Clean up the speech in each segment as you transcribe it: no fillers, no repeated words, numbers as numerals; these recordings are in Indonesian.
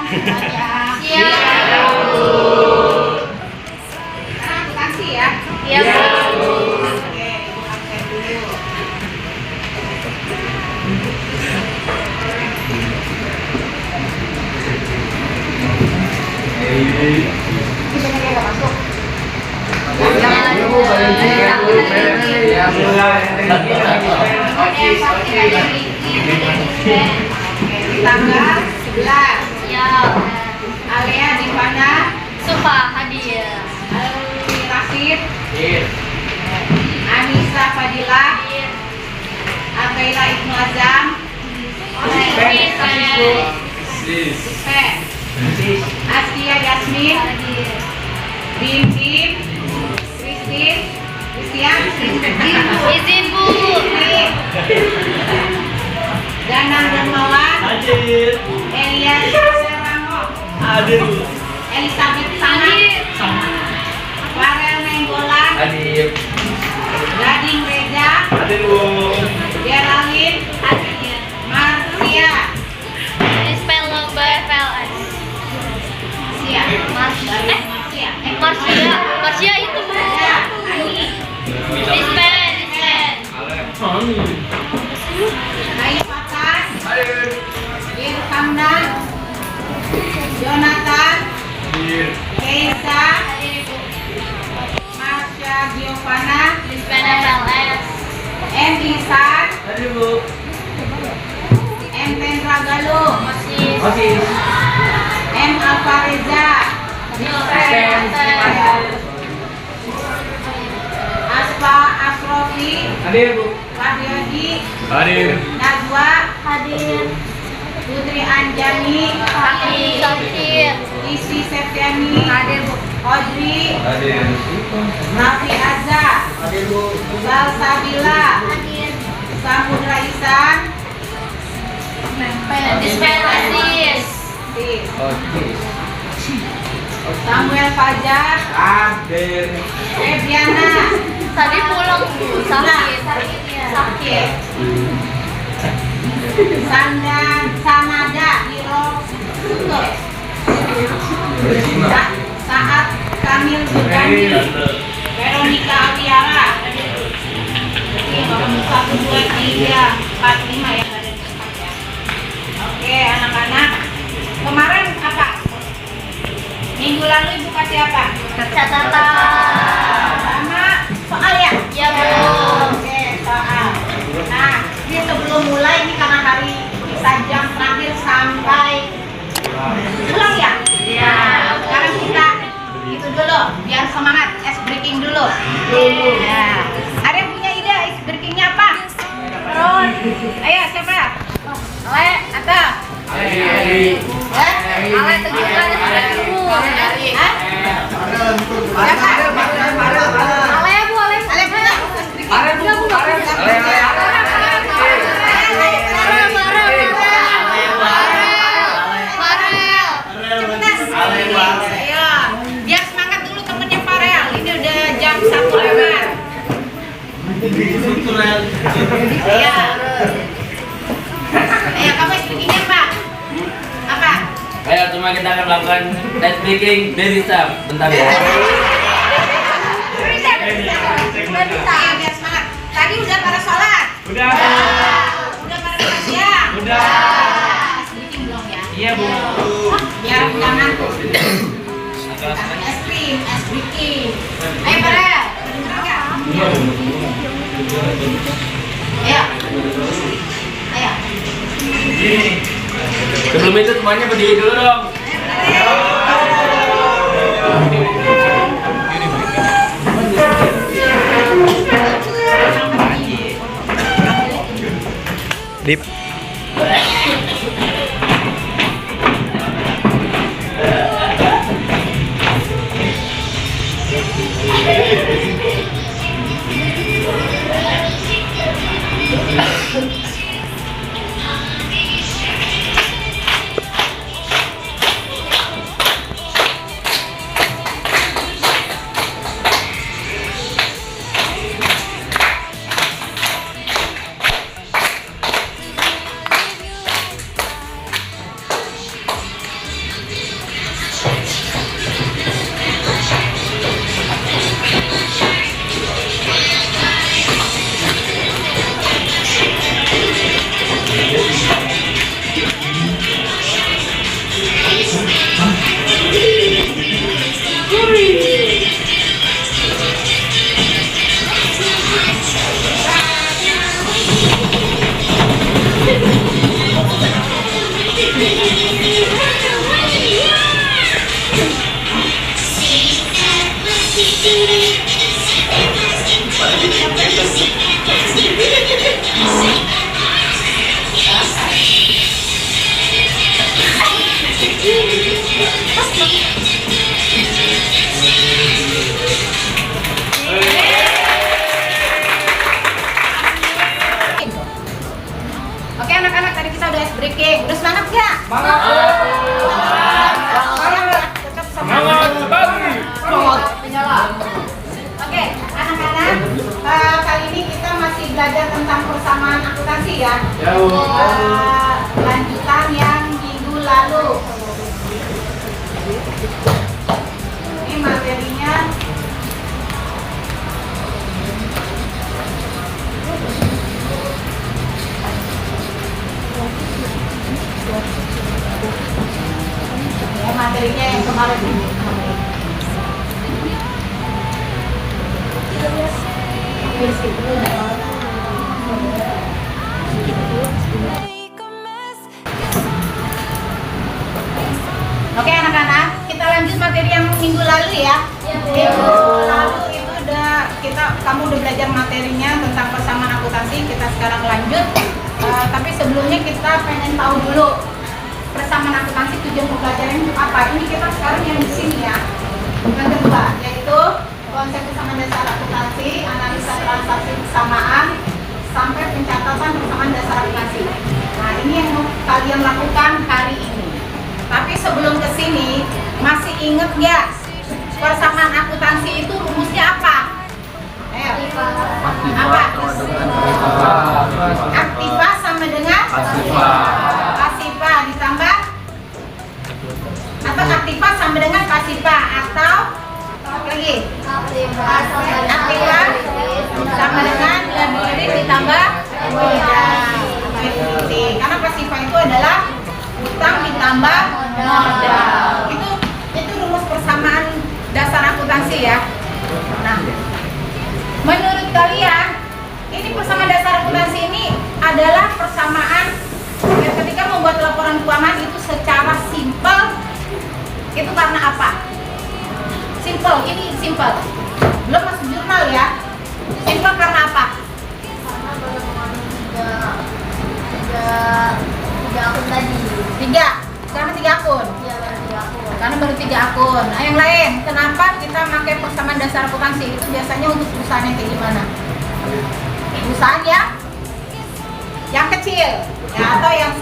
Siap. Sekarang aku kasih ya. Iya, Bu. Oke, Ibu absen dulu. Kita nggak masuk. Tanggal 11. Siap. Alea Divana, Sufa hadir. Alwi Rashid, Iya. Anissa Fadila, Hadir. Abaila Ibnu Azam, Pen, Askia Yasmin, Hadir. Bim Bim, Christian, Izin, Bu. Danang Dermawan, Hadir. Elias Seramo, Hadir. Elizabeth Sana, Hadir. Farel Nenggolan, Hadir. Gading Reza, Hadir, Bu. Geraldine, Hadir. Marcia, Dispel lomba FLS. Sia, Marcia. Marcia, Marcia itu, Bu. Dispel. Ayu Fatas, Hadir. Irhamna, Jonathan, Hadir. Keisa, Hadir, Bu. Marsha Giovanna, Dispel FLS. M. Isan, Hadir, Bu. M. Tendra Galuh, Masih. Masih. M. Alfareza, Aspa Asrofi, Hadir, Bu. Wahyudi, Hadir. Najwa, Hadir. Putri Anjani, Hadir. Isi Septiani, Hadir, Bu. Audrey, Hadir. Rafi Azza, Hadir, Bu. Salsabila, Hadir. Samudra Isan, Dispel Aziz. Oke. Samuel Fajar, Hadir. Febriana, Tadi pulang, Bu. Sakit. Sakit. Sanada Hiro Sutur, Saat Kamil Jurdani, Veronica Aviara. Jadi nomor 1, 2, 3, 4, 5 yang ada di tempat ya. Oke anak-anak, kemarin apa? Minggu lalu ibu kasih apa? Catatan. Sama soal ya? Ya, Bu. Oke, soal. Nah, ini sebelum mulai ini karena hari kita jam terakhir sampai pulang ya? Ya. Sekarang kita itu dulu, biar semangat, ice breaking dulu. Nah, ada yang punya ide ice breakingnya apa? Terus, ayo siapa? Ale, atau? Hadir. Ale tunjukkan sesuatu. Hah? Siapa? Ale, Bu. Ale. Ale punya ice breaking. Ayo, biar semangat dulu temennya Farel. Ini udah jam 1 lewat. Iya. Ayo, kamu speakingnya apa? Apa? Ayo, cuma kita akan melakukan ice breaking dari Sam. Bentar ya. Ayo, biar semangat. Tadi udah pada sholat? Udah. Udah pada makan siang? Udah. Speaking belum ya? Iya, Bu. Biar nggak ngantuk. Es krim, es breaking. Ayo, Farel. Kedengeran nggak? Ayo. Ayo. Sebelum itu semuanya berdiri dulu dong. Dip. Tetap semangat. Oke, anak-anak, kali ini kita masih belajar tentang persamaan akuntansi ya. Lanjutan yang minggu lalu. Ini materinya. Ya, materinya yang kemarin ini. Oke anak-anak, kita lanjut materi yang minggu lalu ya. Minggu lalu itu kamu udah belajar materinya tentang persamaan akuntansi. Kita sekarang lanjut. Tapi sebelumnya kita pengen tahu dulu persamaan akuntansi tujuan pembelajaran itu apa. Ini kita sekarang yang di sini ya. Yang kedua yaitu konsep persamaan dasar akuntansi, analisa transaksi persamaan, sampai pencatatan persamaan dasar akuntansi. Nah ini yang mau kalian lakukan hari ini. Tapi sebelum ke sini, masih inget nggak persamaan akuntansi itu rumusnya apa? Apa? Aktiva sama dengan pasiva ditambah atau aktiva sama dengan pasiva atau apa lagi? Aktiva sama dengan liability ditambah equity. Karena pasiva itu adalah utang ditambah modal. Itu rumus persamaan dasar akuntansi ya. Nah, menurut kalian ini persamaan dasar akuntansi ini adalah persamaan ketika membuat laporan keuangan itu secara simpel. Itu karena apa? Simpel, ini simpel. Belum masuk jurnal ya. Simpel karena apa? Karena baru tiga akun tadi. Karena 3 akun. Iya, baru 3 akun. Karena baru 3 akun. Nah, yang lain, kenapa kita pakai persamaan dasar akuntansi? Itu biasanya untuk perusahaan yang kayak gimana? Perusahaan yang kecil, ya, atau yang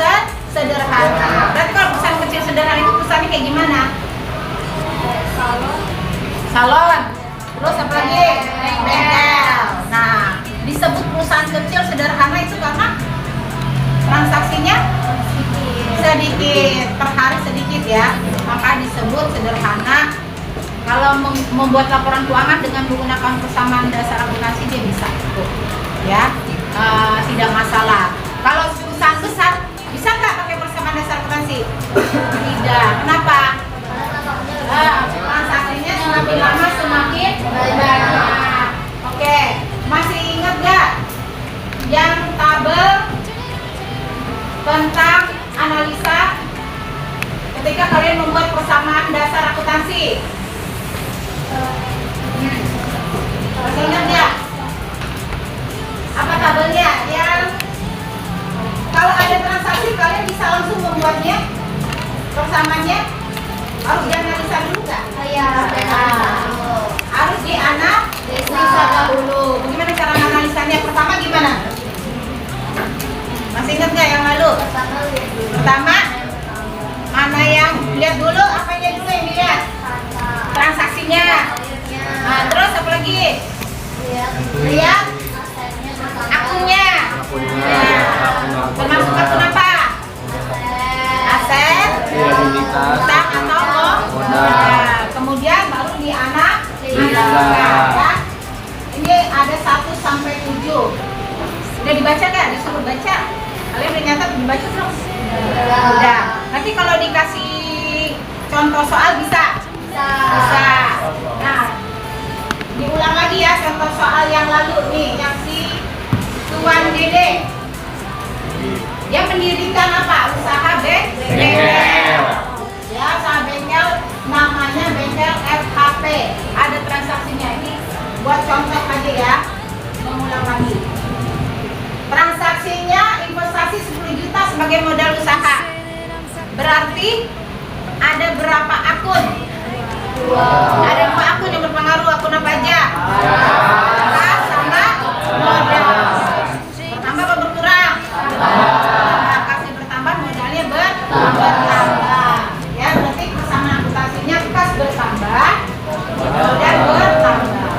sederhana. Berarti kalau perusahaan kecil sederhana itu perusahaannya kayak gimana? Salon. Terus apa lagi? Bengkel. Nah, disebut perusahaan kecil sederhana itu karena transaksinya sedikit, per hari sedikit ya, maka disebut sederhana. Kalau membuat laporan keuangan dengan menggunakan persamaan dasar akuntansi dia bisa, ya, tidak masalah. Kalau perusahaan besar bisa nggak pakai persamaan dasar akuntansi? Tidak. Kenapa? Transaksinya semakin lama semakin banyak. Oke, masih ingat nggak yang tabel tentang analisa ketika kalian membuat persamaan dasar akuntansi? Masih ingat nggak? Apa tabelnya? Yang kalau ada transaksi kalian bisa langsung membuatnya persamaannya, harus dianalisa dulu nggak? Harus dianalisa dahulu. Bagaimana cara analisanya? Pertama gimana? Masih ingat nggak yang lalu? Pertama, mana yang lihat dulu? Apanya dulu yang dilihat? Transaksinya. Nah, terus apa lagi? Lihat akunnya. Termasuk akun apa? Aset, utang atau modal. Kemudian baru dianalisa. Ini ada 1 sampai 7. Udah dibaca nggak? Disuruh baca. Kalian udah nyatet, dibaca belum? Udah. Nanti kalau dikasih contoh soal bisa? Bisa. Nah, diulang lagi ya contoh soal yang lalu nih, yang si Tuan Dede. Dia mendirikan apa? Usaha bengkel. Ya, usaha bengkel namanya bengkel FHP. Ada transaksinya. Ini buat contoh aja ya. Mengulang lagi. Transaksinya investasi 10 juta sebagai modal usaha. Berarti ada berapa akun? Ada 2 akun yang berpengaruh. Akun apa aja? Kas sama modal. Bertambah apa berkurang? Kasnya bertambah, modalnya berkurang. bertambah. Ya, berarti persamaan akuntansinya kas bertambah dan bertambah.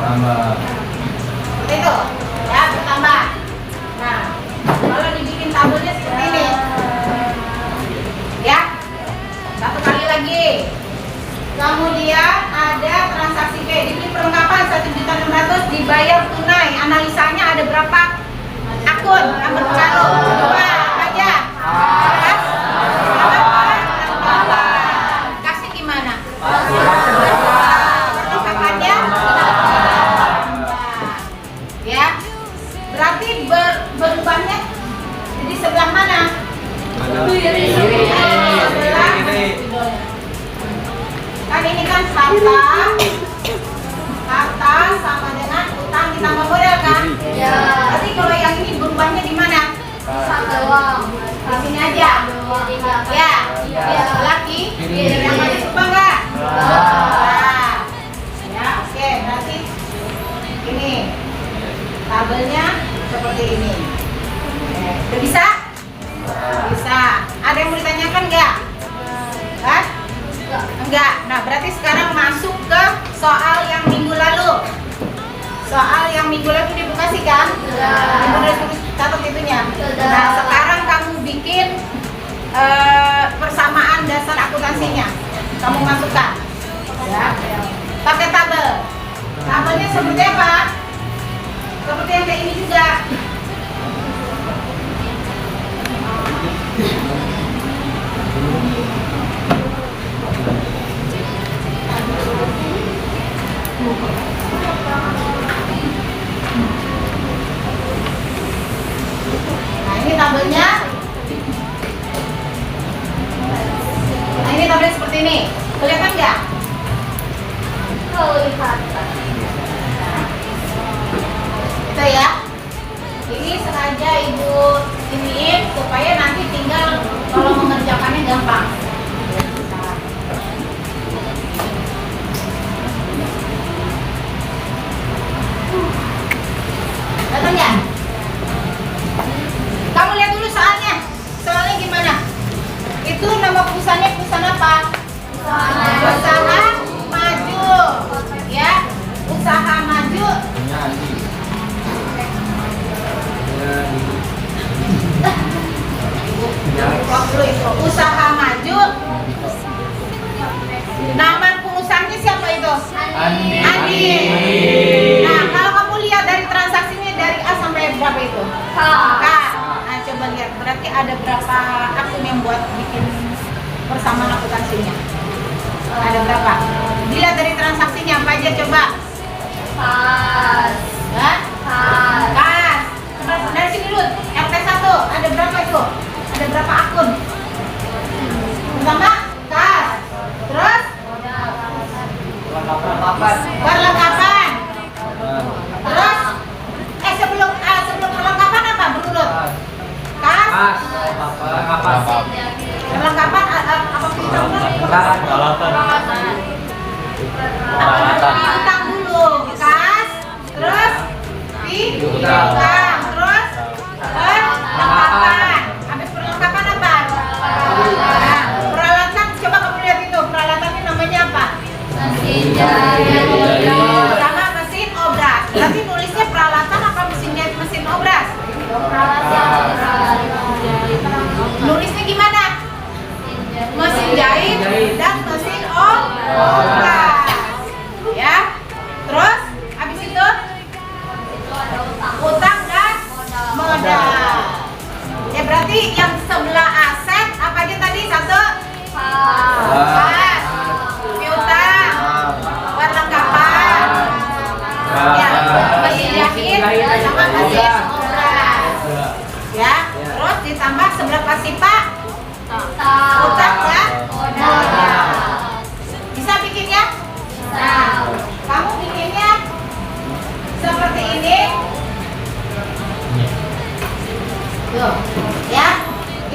Seperti itu. Ya, bertambah. Nah, kalau dibikin tabelnya seperti ini. Ya. Satu kali lagi. Kemudian ada transaksi B, dibeli perlengkapan 1.600.000 dibayar tunai. Analisanya ada berapa akun yang berpengaruh? Coba aja. Kasih gimana? Perlengkapannya ya. Berarti berubahnya di sebelah mana? Kan ini kan harta sama dengan utang ditambah modal kan? Iya. Berarti kalau yang ini berubahnya di mana? Doang. Di sini aja. Ya. Laki. Yang ada suka enggak? Nah. Ya, oke. Berarti ini tabelnya seperti ini. Udah bisa? Bisa. Ada yang mau ditanyakan enggak? Kan? Enggak. Nah, berarti sekarang masuk ke soal yang minggu lalu. Soal yang minggu lalu dibuka sih kan? Ibu udah tulis catat itunya. Nah, sekarang kamu bikin persamaan dasar akuntansinya. Kamu masukkan. Ya. Pakai tabel. Tabelnya seperti apa? Seperti yang kayak ini juga. Nah, ini tabelnya. Nah, ini tabelnya seperti ini. Kelihatan nggak? Kelihatan. Itu ya. Ini sengaja ibu iniin supaya nanti tinggal kalau mengerjakannya gampang. Datang ya? Kamu lihat dulu soalnya. Soalnya gimana? Itu nama perusahaannya perusahaan apa? Usaha Maju. Ya, Usaha Maju. Usaha Maju. Nama perusahaannya siapa itu? Andi. Nah, kalau kamu lihat dari transaksinya dari A sampai berapa itu? K. Nah, coba lihat. Berarti ada berapa akun yang buat bikin persamaan akuntansinya? Ada berapa? Dilihat dari transaksinya apa aja coba? Pas. Hah? Pas. Kas. Coba dari sini dulu. RT1 ada berapa itu? Ada berapa akun? Pertama, kas. Terus perlengkapan. Terus sebelum perlengkapan apa berurut? Kas. Perlengkapan apa piutang dulu. Kas. Terus piutang. Terus perlengkapan. Habis perlengkapan apa? Nah, peralatan coba kamu lihat itu. Peralatannya namanya apa? Mesin jahit. Sama mesin obras. Tapi nulisnya peralatan apa mesin jahit mesin obras? Nulisnya gimana? Mesin jahit dan mesin obras. Ya. Terus habis itu utang dan modal. Ya berarti yang sebelah aset apa aja tadi? Satu kas, piutang, perlengkapan, ya, mesin jahit sama mesin obras. Ya, terus ditambah sebelah pasipa utang dan modal. Bisa bikinnya? Nah, kamu bikinnya seperti ini. Tuh, ya.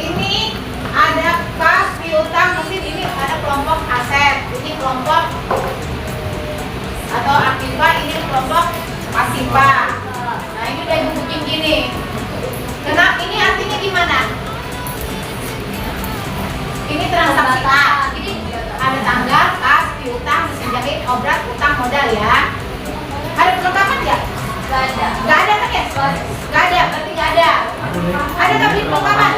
Ini ada kas, piutang, mesin. Ini ada kelompok aset. Ini kelompok atau aktiva. Ini kelompok pasiva. Nah, ini udah ibu bikin gini. Kenapa? Ini artinya gimana? Ini Ini transaksi A. Ada tanggal, kas, piutang, mesin jahit, obrat, utang, modal ya. Ada perlengkapan nggak? Gak ada. Nggak ada kan ya? Nggak ada, berarti nggak ada. Ada nggak beli perlengkapan?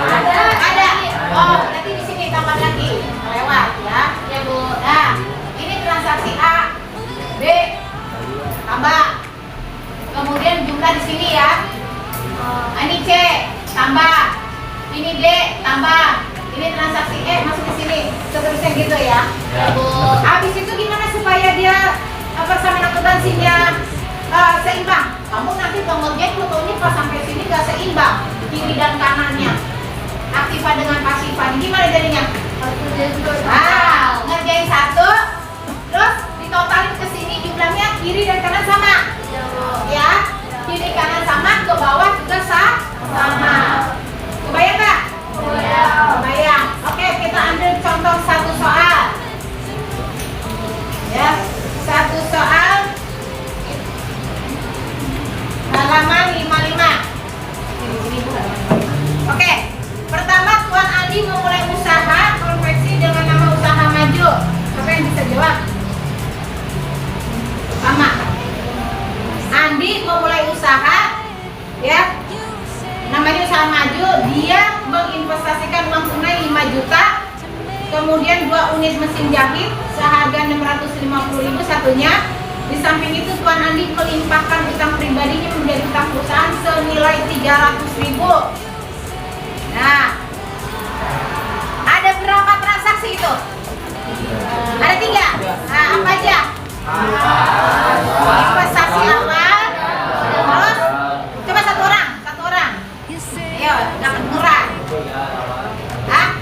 Ada. Oh, berarti di sini tambah lagi. Lewat ya. Ya Bu. Nah, ini transaksi A, B, tambah. Kemudian jumlah di sini ya. Ini C, tambah. Ini D, tambah. Ini transaksi E masuk di sini. Seterusnya gitu ya. Ya Bu. Habis itu gimana supaya dia persamaan akuntansinya seimbang? Kamu nanti ngerjain fotonya pas sampai sini gak seimbang kiri dan kanannya, aktiva dengan pasifa. Gimana jadinya? Ngerjain satu, terus ditotalin ke sini jumlahnya kiri dan kanan sama. Ya, kiri kanan sama, ke bawah juga sama. Kebayang nggak? Kebayang. Oke, kita ambil contoh satu soal. Ya, satu soal halaman 55. Oke, pertama Tuan Andi memulai usaha konveksi dengan nama usaha maju. Siapa yang bisa jawab? Sama. Andi memulai usaha, ya, namanya usaha maju. Dia menginvestasikan uang tunai 5 juta, kemudian 2 unit mesin jahit seharga 650.000 satunya. Di samping itu Tuan Andi melimpahkan utang pribadinya menjadi utang perusahaan senilai 300.000. Nah, ada berapa transaksi itu? Ada 3. Nah, apa aja? Investasi awal. Terus coba satu orang. Ayo, jangan murah. Hah?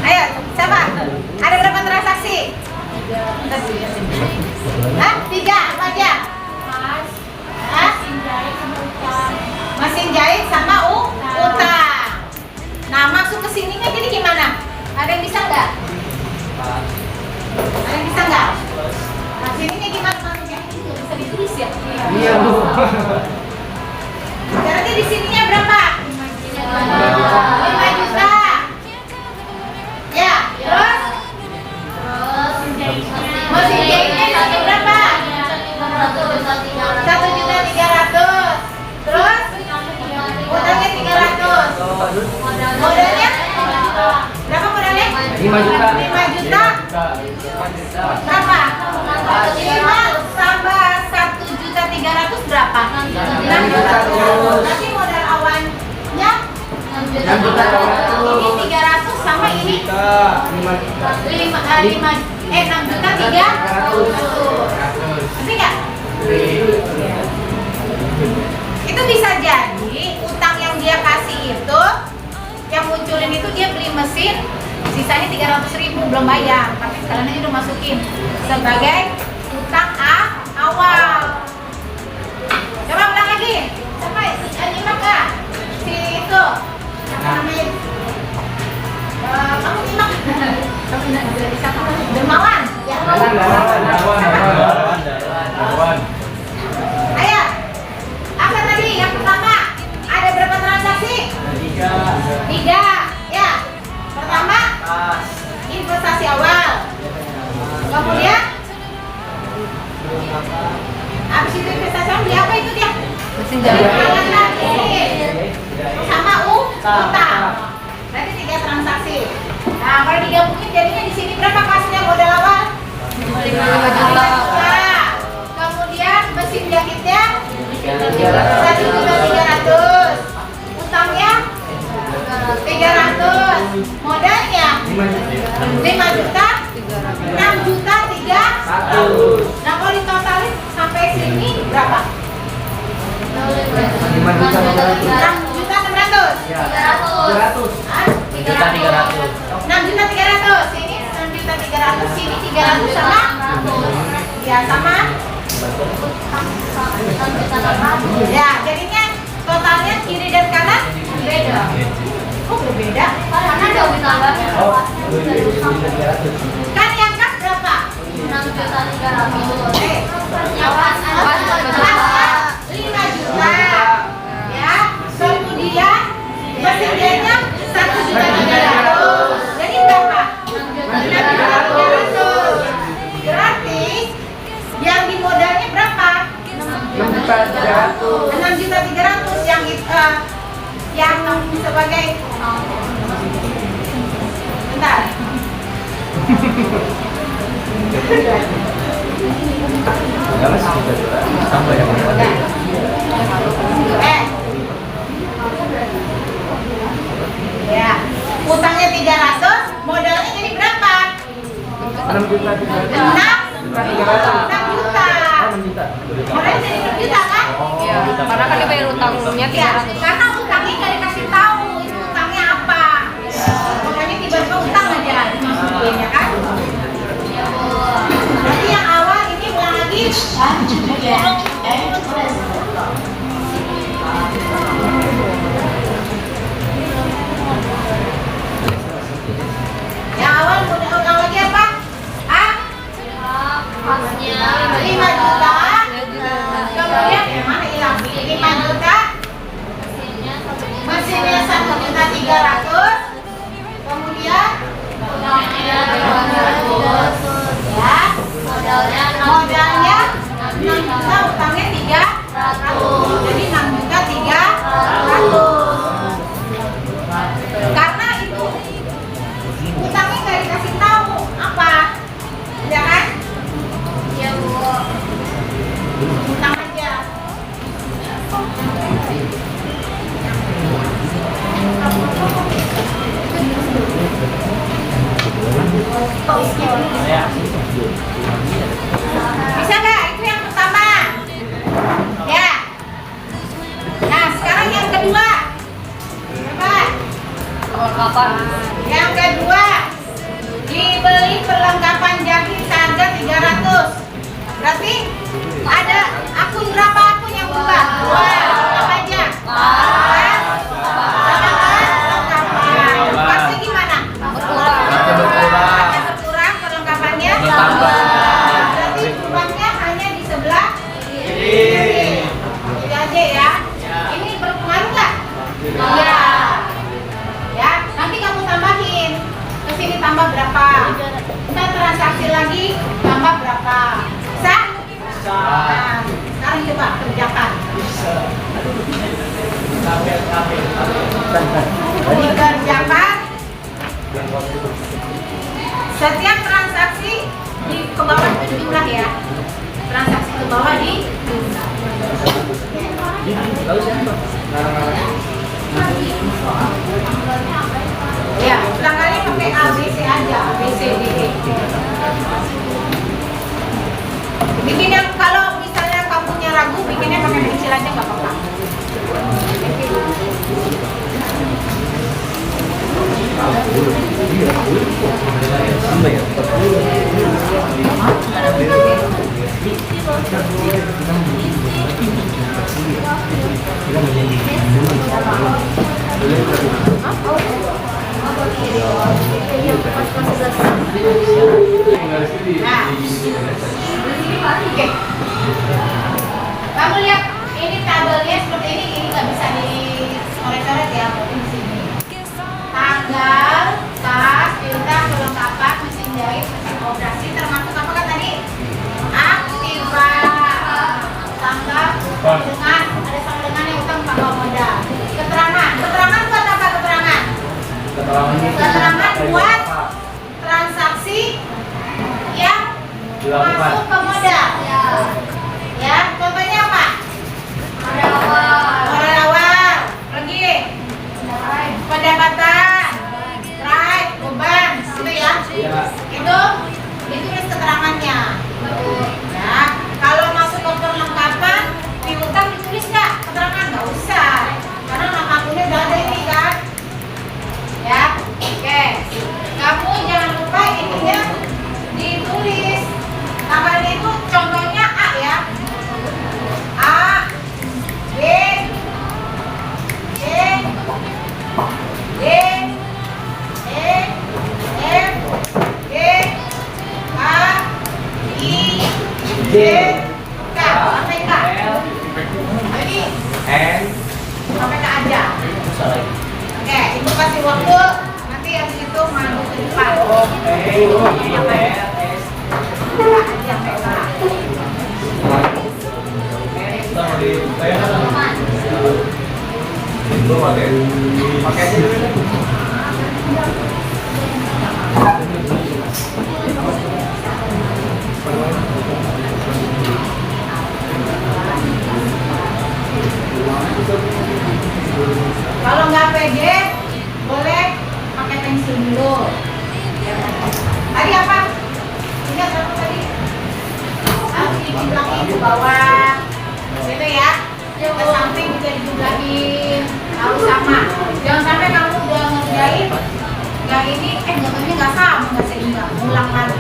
Ayo, siapa? Ada berapa transaksi? 3, apa aja? Mesin jahit sama utang. Nah, masuk ke sininya jadi gimana? Ada yang bisa nggak? Nah, sininya gimana masuknya? Bisa ditulis ya? Iya Bu. Berarti di sininya berapa? 5 juta. Ya, terus mesin jahitnya satu berapa? 1.300.000. Terus modalnya 300. Modalnya berapa modalnya? 5 juta. 5 juta. Berapa? 5 tambah 1.300.000 berapa? 6 juta. Berarti modal awalnya 6 juta. Ini 300 sama ini 6 juta 300. Ngerti nggak? Itu bisa jadi utang yang dia kasih itu, yang munculin itu dia beli mesin, sisanya 300.000 belum bayar, tapi sekarang ini udah masukin sebagai utang awal. Coba ulang lagi. Siapa nyimak nggak? Si itu apa namanya? Kamu nyimak? Kamu tidak bisa. Dermawan. Ya. Darwan. Ayo. Apa tadi? Yang pertama, ada berapa transaksi? 3. Ya. Pertama, investasi awal. Kemudian habis itu investasi awal, dia apa itu dia? Mesin jahit. Alat lagi. Sama utang. Berarti 3 transaksi. Nah, kalau digabungin jadinya di sini berapa kasnya modal awal? 5 5 juta. juta. Kemudian mesin jahitnya 1.300.000. Utangnya 300. Modalnya 5 juta. 6 juta 300. Nah, kalau ditotalin sampai sini berapa? 5 juta. 6 juta 600. 300. 300. 6 juta 300. Sini 6 juta 300. Sini 300 sama? Ya, sama. Ya, jadinya totalnya kiri dan kanan beda. Kok berbeda? Karena ada tambahnya. Kan yang kas berapa? 6.300.000. Kasnya 5 juta. Ya, kemudian mesin jahitnya 6.300.000 yang sebagai bentar. Tambah yang mana? Ya, utangnya 300, modalnya jadi berapa? 6 juta. 6 juta. Modalnya jadi 6 juta kan? Iya, karena kan dia bayar utangnya Ya, 300. karena utangnya nggak dikasih tahu itu utangnya apa. Pokoknya tiba-tiba utang aja dimasukin ya kan? Berarti yang awal ini ulang lagi. Yang awal ulang lagi apa? Pasnya 5 juta. Kemudian yang mana hilang? 5 juta. Mesinnya 1.300.000. Kemudian utangnya 200. ya Modalnya modalnya 6 juta, utangnya 300. Jadi 6 juta 300. Karena itu utangnya nggak dikasih tahu apa, ya kan? Iya, Bu. Utang aja. Bisa nggak? Itu yang pertama. Ya. Nah, sekarang yang kedua. Coba. Perlengkapan. Yang kedua, dibeli perlengkapan jahit seharga 300. Berarti ada akun berapa akun yang berubah? Dua. Apa aja? Perlengkapan. Pasti gimana? Ada berkurang perlengkapannya? Berarti berubahnya hanya di sebelah kiri. Ini aja ya. Ini berpengaruh nggak? Iya. Ya, nanti kamu tambahin. Ke sini tambah berapa? Kita transaksi lagi tambah berapa? Bisa? Nah, sekarang coba kerjakan. Dikerjakan. Setiap transaksi di ke bawah itu jumlah ya. Transaksi ke bawah di jumlah. Ya, tangannya pakai ABC aja, ABC, D. Bikin yang kalau misalnya kamunya ragu, bikinnya pakai pencil aja nggak apa-apa. Nah, oke. Kamu lihat ini tabelnya seperti ini nggak bisa dicoret-coret ya, di sini. Tanggal, tas, piutang, perlengkapan, mesin jahit, mesin operasi, termasuk apa kan tadi? Aktiva. Tanggal dengan ada sama dengan yang utang tanggal modal. Keterangan buat apa keterangan? Keterangan buat transaksi yang masuk ke modal. Ya, contohnya apa? Modal awal. Lagi. Pendapatan. Right, beban, gitu ya. Itu tulis keterangannya. Ya, kalau masuk ke perlengkapan, piutang ditulis nggak? Keterangan nggak usah, karena nama akunnya udah ada ini kan. Ya, oke. Kamu jangan lupa ininya ditulis. Tanggalnya itu contohnya A ya. A, B, C, D, E, F, G, H, I, J, K. Sampai K. Ini sampai K aja. Oke, ibu kasih waktu. Nanti habis itu maju ke depan. K aja sampai K. Pakai aja dulu. Kalau nggak pede, boleh pakai pensil dulu. Tadi apa? Ingat apa tadi? Harus dijumlahin ke bawah. Gitu ya. Ke samping juga dijumlahin. Harus sama. Jangan sampai kamu udah ngerjain nggak ini, gambarnya nggak sama, nggak seimbang. Ulang lagi.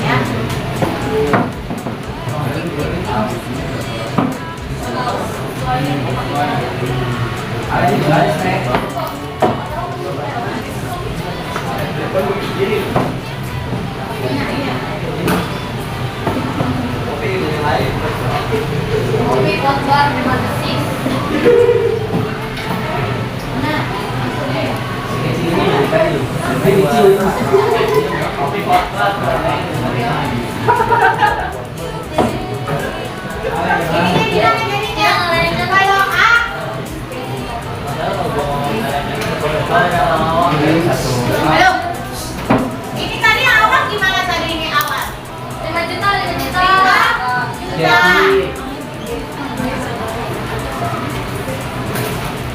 Ya. Kopi buat di mana sih? Kalau A, ayo. Ini tadi awal gimana tadi ini awal? 5 juta, 5 juta. Juta.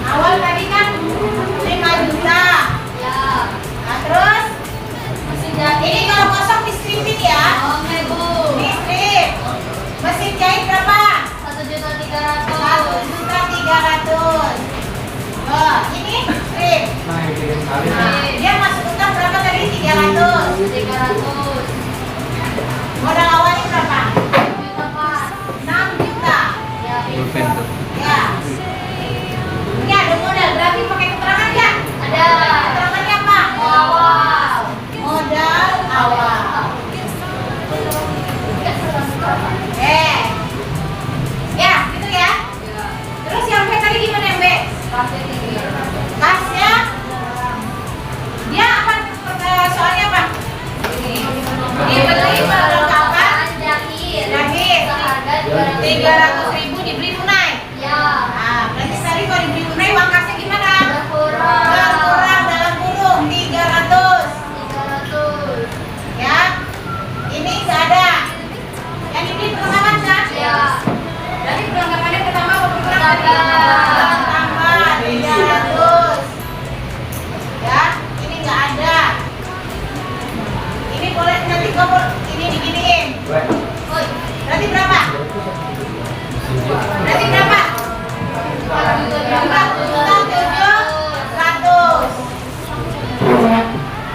Awal tadi kan 5 juta. Ya. Nah, terus Masih jadi. ini kalau kosong di stripin ya. Oke, Bu. Di strip. Mesin jahit berapa? 1.300.000. 1.300.000. Oh, ini strip. Dia masuk utang berapa tadi? 300. 300. Modal awalnya berapa? 6 juta, Pak. 6 juta. Ya. Ya. Ini ada modal, berarti pakai keterangan ya? Ada. Keterangannya apa? Awal. Modal awal. Ya, gitu ya. Terus yang B tadi gimana yang B? Kasnya dia apa? Soalnya apa? Ini beli perlengkapan Jahit. jahit. Seharga 300.000 dibeli tunai. Ya. Nah, berarti tadi kalau dibeli tunai uang kasnya gimana? Berkurang. Berkurang dalam kurung 300. 300. Ya. Ini nggak ada. Yang dibeli perlengkapan kan? Ya. Berarti perlengkapannya pertama berkurang tadi. Tambah. Tambah 300. Ya, ini nggak ada. Ini boleh nanti kamu ini diginiin. Woi. Berarti berapa? Berarti berapa? 4.700.000.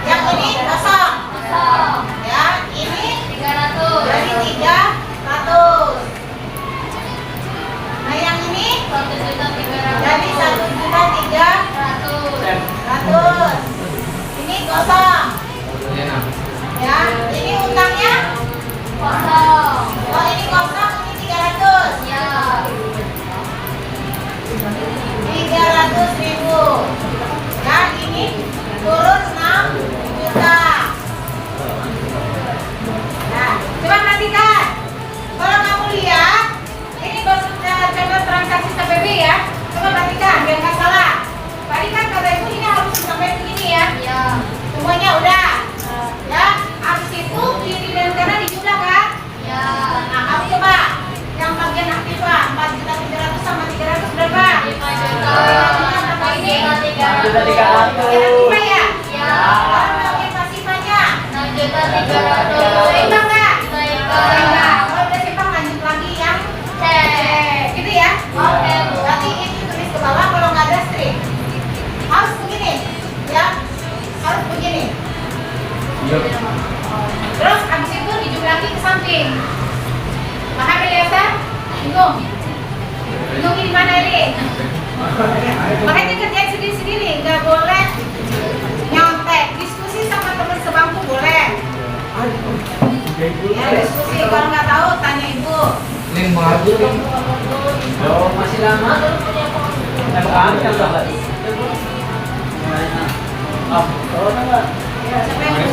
Yang ini kosong. Kosong. Ya, ini 300. berarti 300. Nah, yang ini 1.300.000. jadi 1.300.000. 100. Ini kosong. Ya, ini utangnya. Kosong. Oh, ini kosong, ini 300. Ya. 300.000. Ya, ini turun 6 juta. Nah, coba perhatikan. Kalau kamu lihat, ini baru contoh transaksi TPB ya. Coba perhatikan, biar nggak salah. Tadi kan kata ibu ini harus sampai begini ya. Ya. Semuanya udah. Ya, habis itu kiri dan kanan dijumlah kan? Ya. Nah, kamu coba yang bagian aktif lah, 4.300.000 sama 300 berapa? 5 juta. Apa ini? 300. Berapa ya? Ya. Sekarang bagian pasifanya. 6.300.000. Seimbang nggak? Seimbang. Seimbang. Kalau udah seimbang lanjut lagi yang C. gitu ya? Oke, Bu. Nanti ini tulis ke bawah kalau nggak ada strip. Harus begini, ya? Harus begini. Terus habis itu dijumlahi ke samping. Paham ya, Elsa? Bingung? Bingung di mana ini? Makanya kerjain sendiri-sendiri, nggak boleh nyontek. Diskusi sama teman sebangku boleh. Ya, diskusi kalau nggak tahu tanya ibu. Link maju nih. Oh, masih lama. Kan enggak. Ah, oh enggak. Ya, sampai ini.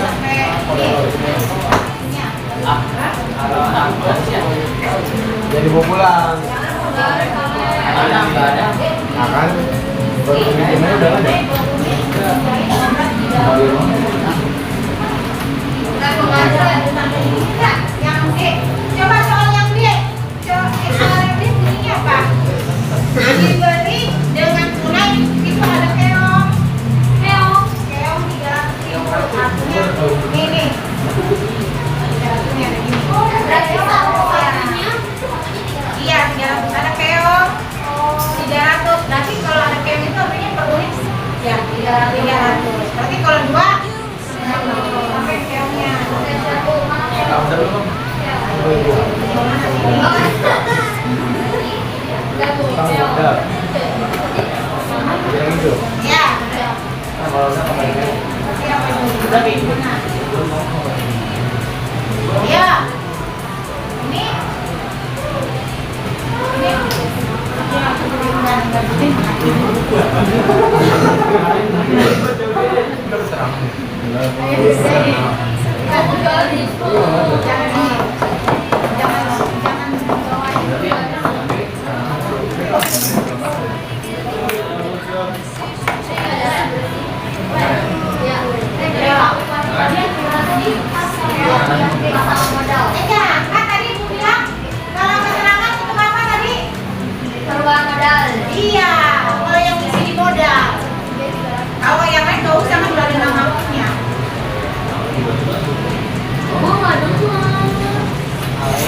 Jadi mau pulang. Jangan Ada nggak ada? Akan. Baru gimana udah ada. Yang D. Coba soal yang D. Soal yang D bunyinya apa? Diberi dengan tunai itu ada keong. Keong 350. Artinya ini. Artinya ada gini. Berarti satu artinya Iya, 300 ada keong. 300. Berarti kalau ada keong itu artinya per unit ya 300. Berarti kalau 2 sampai keongnya. Udah belum? Udah. Yang itu. Ya. Nah, kalau udah kembali. Udah Ya. Ini. Kan tadi Ibu bilang kalau keterangan itu apa tadi? perubahan modal. Iya, kalau yang isi di modal. Kalau yang lain nggak usah kan udah ada namanya. Gua nggak ada tuh.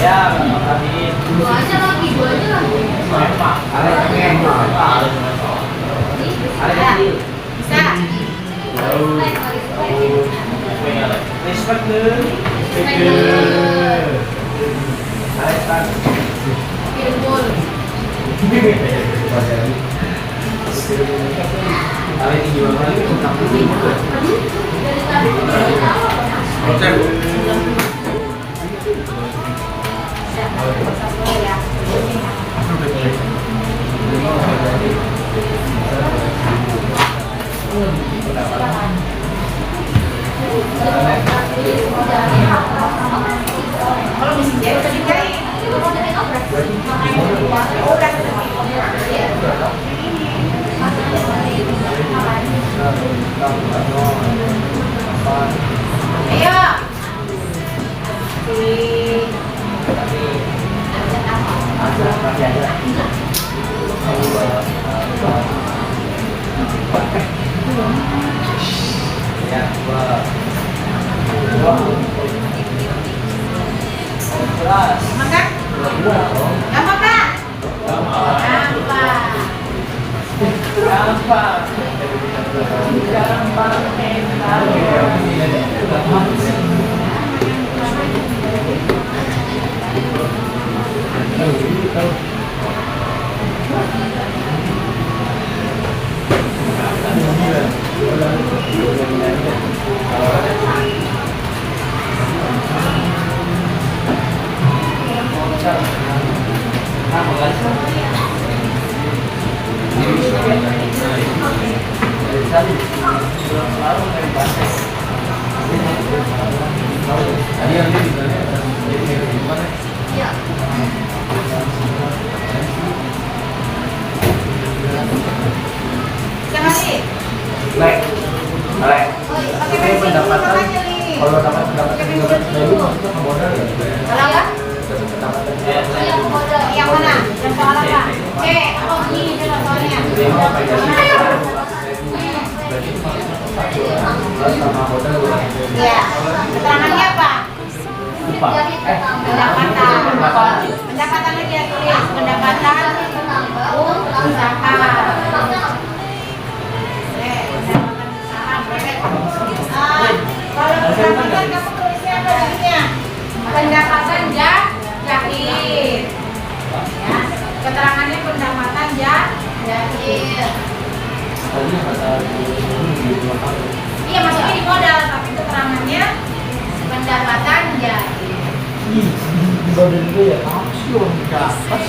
Ya, tadi. Gua aja lagi. Ada yang Ya, bisa. Respect dulu. Respect. Kirbul. Ada yang jual lagi tentang Dari tadi udah tahu. Kalau mesin jahit tadi jahit. Ayo. Makan? Gampang kan? Gampang. Tadi yang dia gimana? Iya. Jangan sih. Lek. Lek. Pakai bensin dulu makanya nih. Kalau dapat pendapatan dari lu maksudnya ke modal ya? Kalau apa? Pendapatan Iya, modal. Yang mana? Yang soal apa? C. Oh ini coba soalnya. sama modal Iya. Keterangannya apa? Jadi Pendapatan. Pendapatan aja tulis. Pendapatan usaha. Kalau pendapatan kamu tulisnya apa jadinya? Pendapatan jahit. Ya. Keterangannya pendapatan jahit. Iya maksudnya di modal tapi keterangannya pendapatan jahit. badan itu ya aksyon ke atas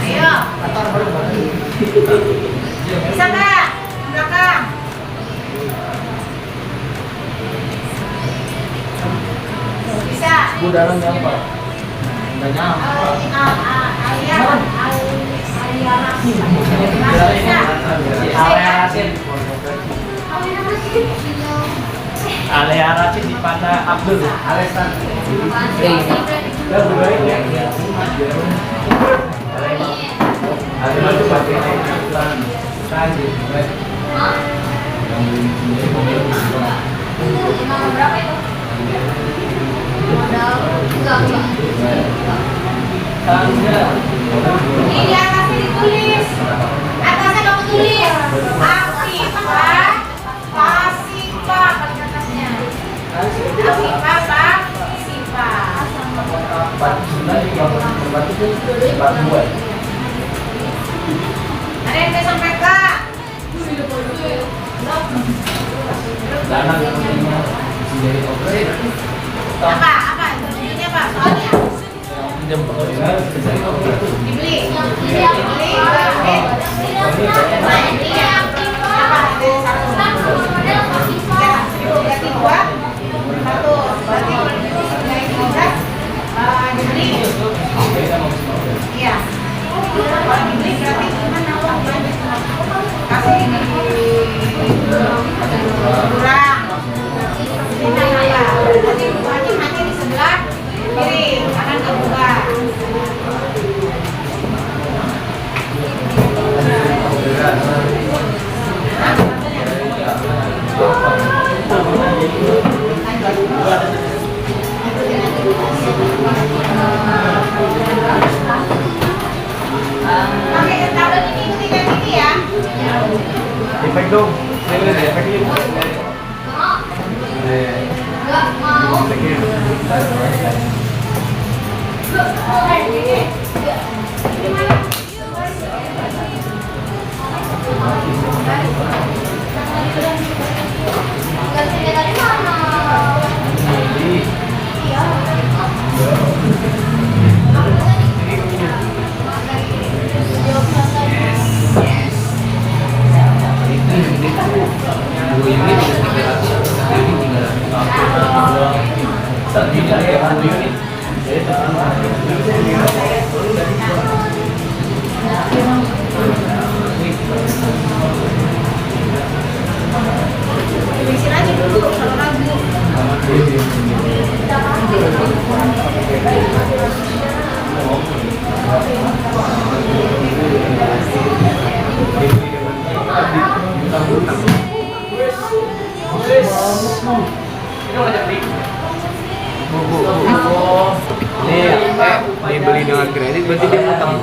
Ayo. latar berbagi Bisa nggak? Belakang. Bisa. gue dalam nyampe nggak nyampe Alia Alea Rasid di Pana Abdul. Alesan. Ada itu pakai iklan saja. Berapa itu? Modal Ini atasnya ditulis. Atasnya kamu tulis. Afifah. Pasifah. Atasnya. Afifah. Pasifah. Ada yang bisa sampaikan? Apa? Tujuannya apa? Soalnya? Dibeli. Iya. Kalau dibeli berarti gimana? Kasih ini kurang. Nanti bukanya hanya di sebelah kiri, kanan kebuka. Pakai tablet ini ikutin ini ya. Efek dong. Ini efek ini. Enggak mau. Gantinya dari mana? Isi lagi dulu kalau ragu. Ini beli dengan kredit berarti dia utang.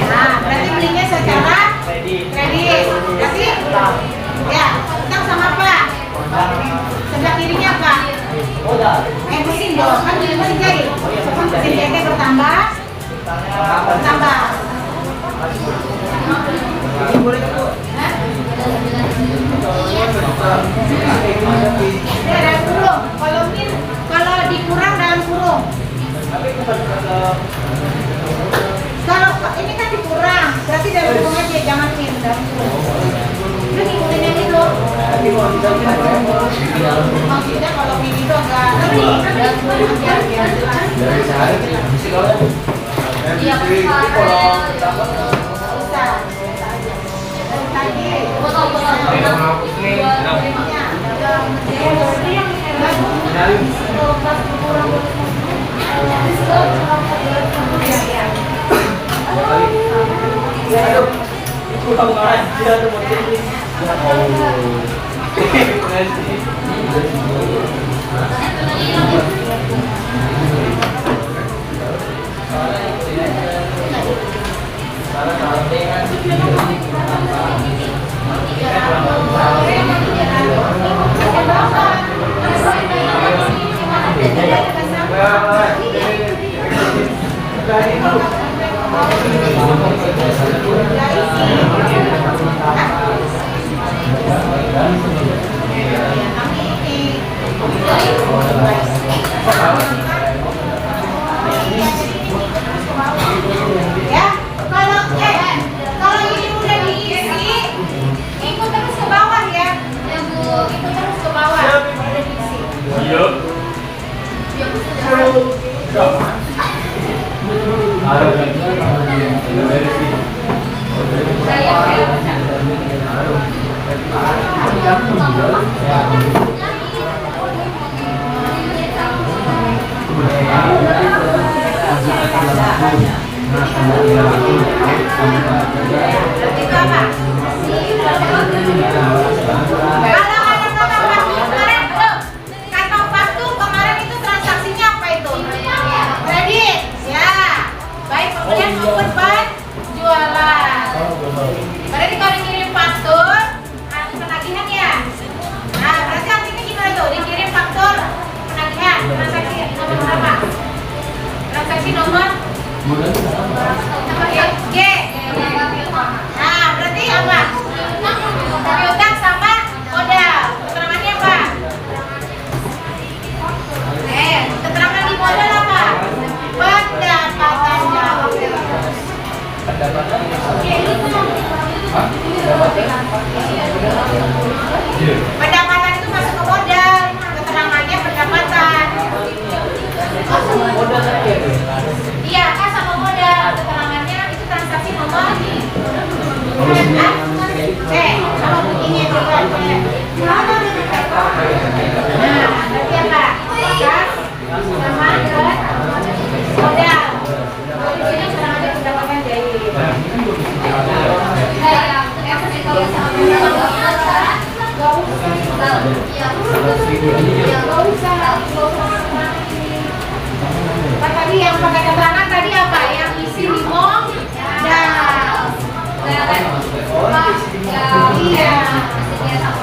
Nah, berarti belinya secara kredit. Berarti ya, utang sama apa? Sebelah kirinya apa? Mesin dong, kan beli mesin jahit. Mesin jahitnya bertambah. Ini ada kurung. Kalau dikurang dalam kurung. Kalau ini kan dikurang, berarti dalam kurung aja, jangan min dalam kurung. Lu ngikutin yang itu. Maksudnya kalau min itu agak Iya, besar. Ya, kalau ini udah diisi, ikut terus ke bawah ya. Ya Bu, ikut terus ke bawah. Udah diisi. Iya. Itu apa? Kalau ada kantong waktu kemarin, kantong waktu kemarin itu transaksinya apa itu? Kredit, ya. Baik pembelian maupun penjualan. Berarti kalau dikirim faktur, penagihan ya. Nah, berarti artinya gimana tuh? Dikirim faktur, penagihan, transaksi nomor berapa? Transaksi nomor G. Nah, berarti apa? Piutang sama modal. Keterangannya apa? Keterangan di modal apa? Pendapatannya. Pendapatan itu masuk ke modal. Keterangannya pendapatan. Iya, kan sama modal. Keterangannya itu transaksi nomor sama bunyinya juga. Nah, berarti apa? Kas sama modal. Di sini keterangannya pendapatan jahit. Gak usah. Kan tadi yang pakai keterangan tadi apa? Yang isi di modal. Iya.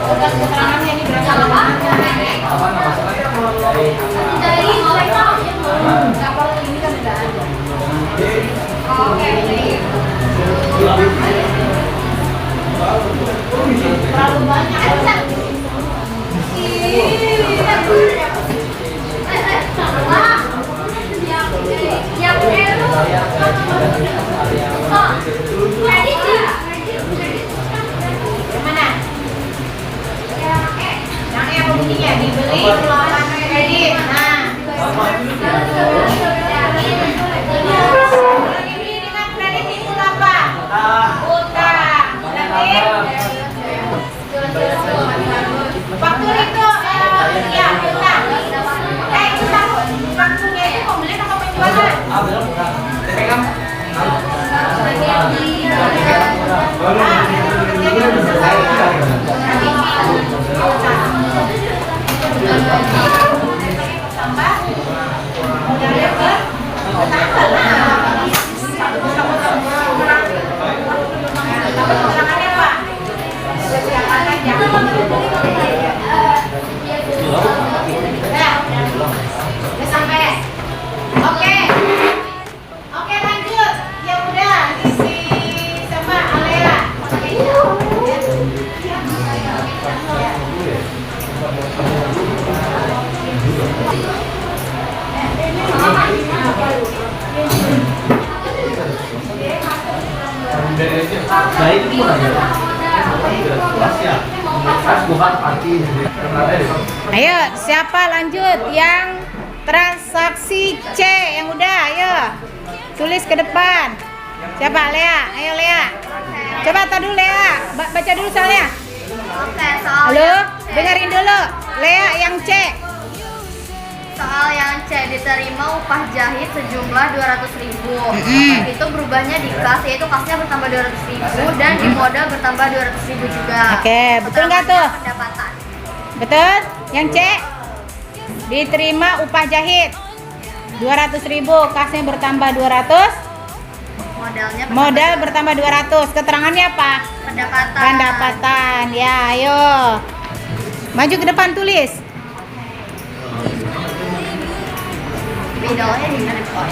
Udah keterangannya ini berapa lama? Dari mereka kapal ini kan udah ada. Oke. Terlalu banyak. Yang itu kredit ya? Mana? Yang apa bunyinya? Dibeli pengelolaan kredit. Nah, dibeli dengan kredit itu apa? Utang. Berarti faktur itu ya utang. Utang fakturnya itu pembelian atau penjualan? Tambah modalnya bertambah. Udah sampai. Oke. Oke, lanjut. Ya udah, isi sama Alea. Nah itu pun aja. Pas bukan arti. Ayo, siapa lanjut yang transaksi C yang udah, ayo. Tulis ke depan. Siapa? Lea. Ayo Lea. Coba tar dulu Lea. Baca dulu soalnya. Oke, soal Halo, yang C. dengerin dulu. Lea yang C. Soal yang C, diterima upah jahit sejumlah 200.000. Itu berubahnya di kas, yaitu kasnya bertambah 200.000 dan di modal bertambah 200.000 juga. Oke, betul nggak tuh? Pendapatan. Betul? Yang C? Diterima upah jahit 200.000, kasnya bertambah 200, Modalnya modal bertambah 200. Keterangannya apa? pendapatan. Pendapatan. Ya, ayo. Maju ke depan tulis. Bedanya di mana, Pak?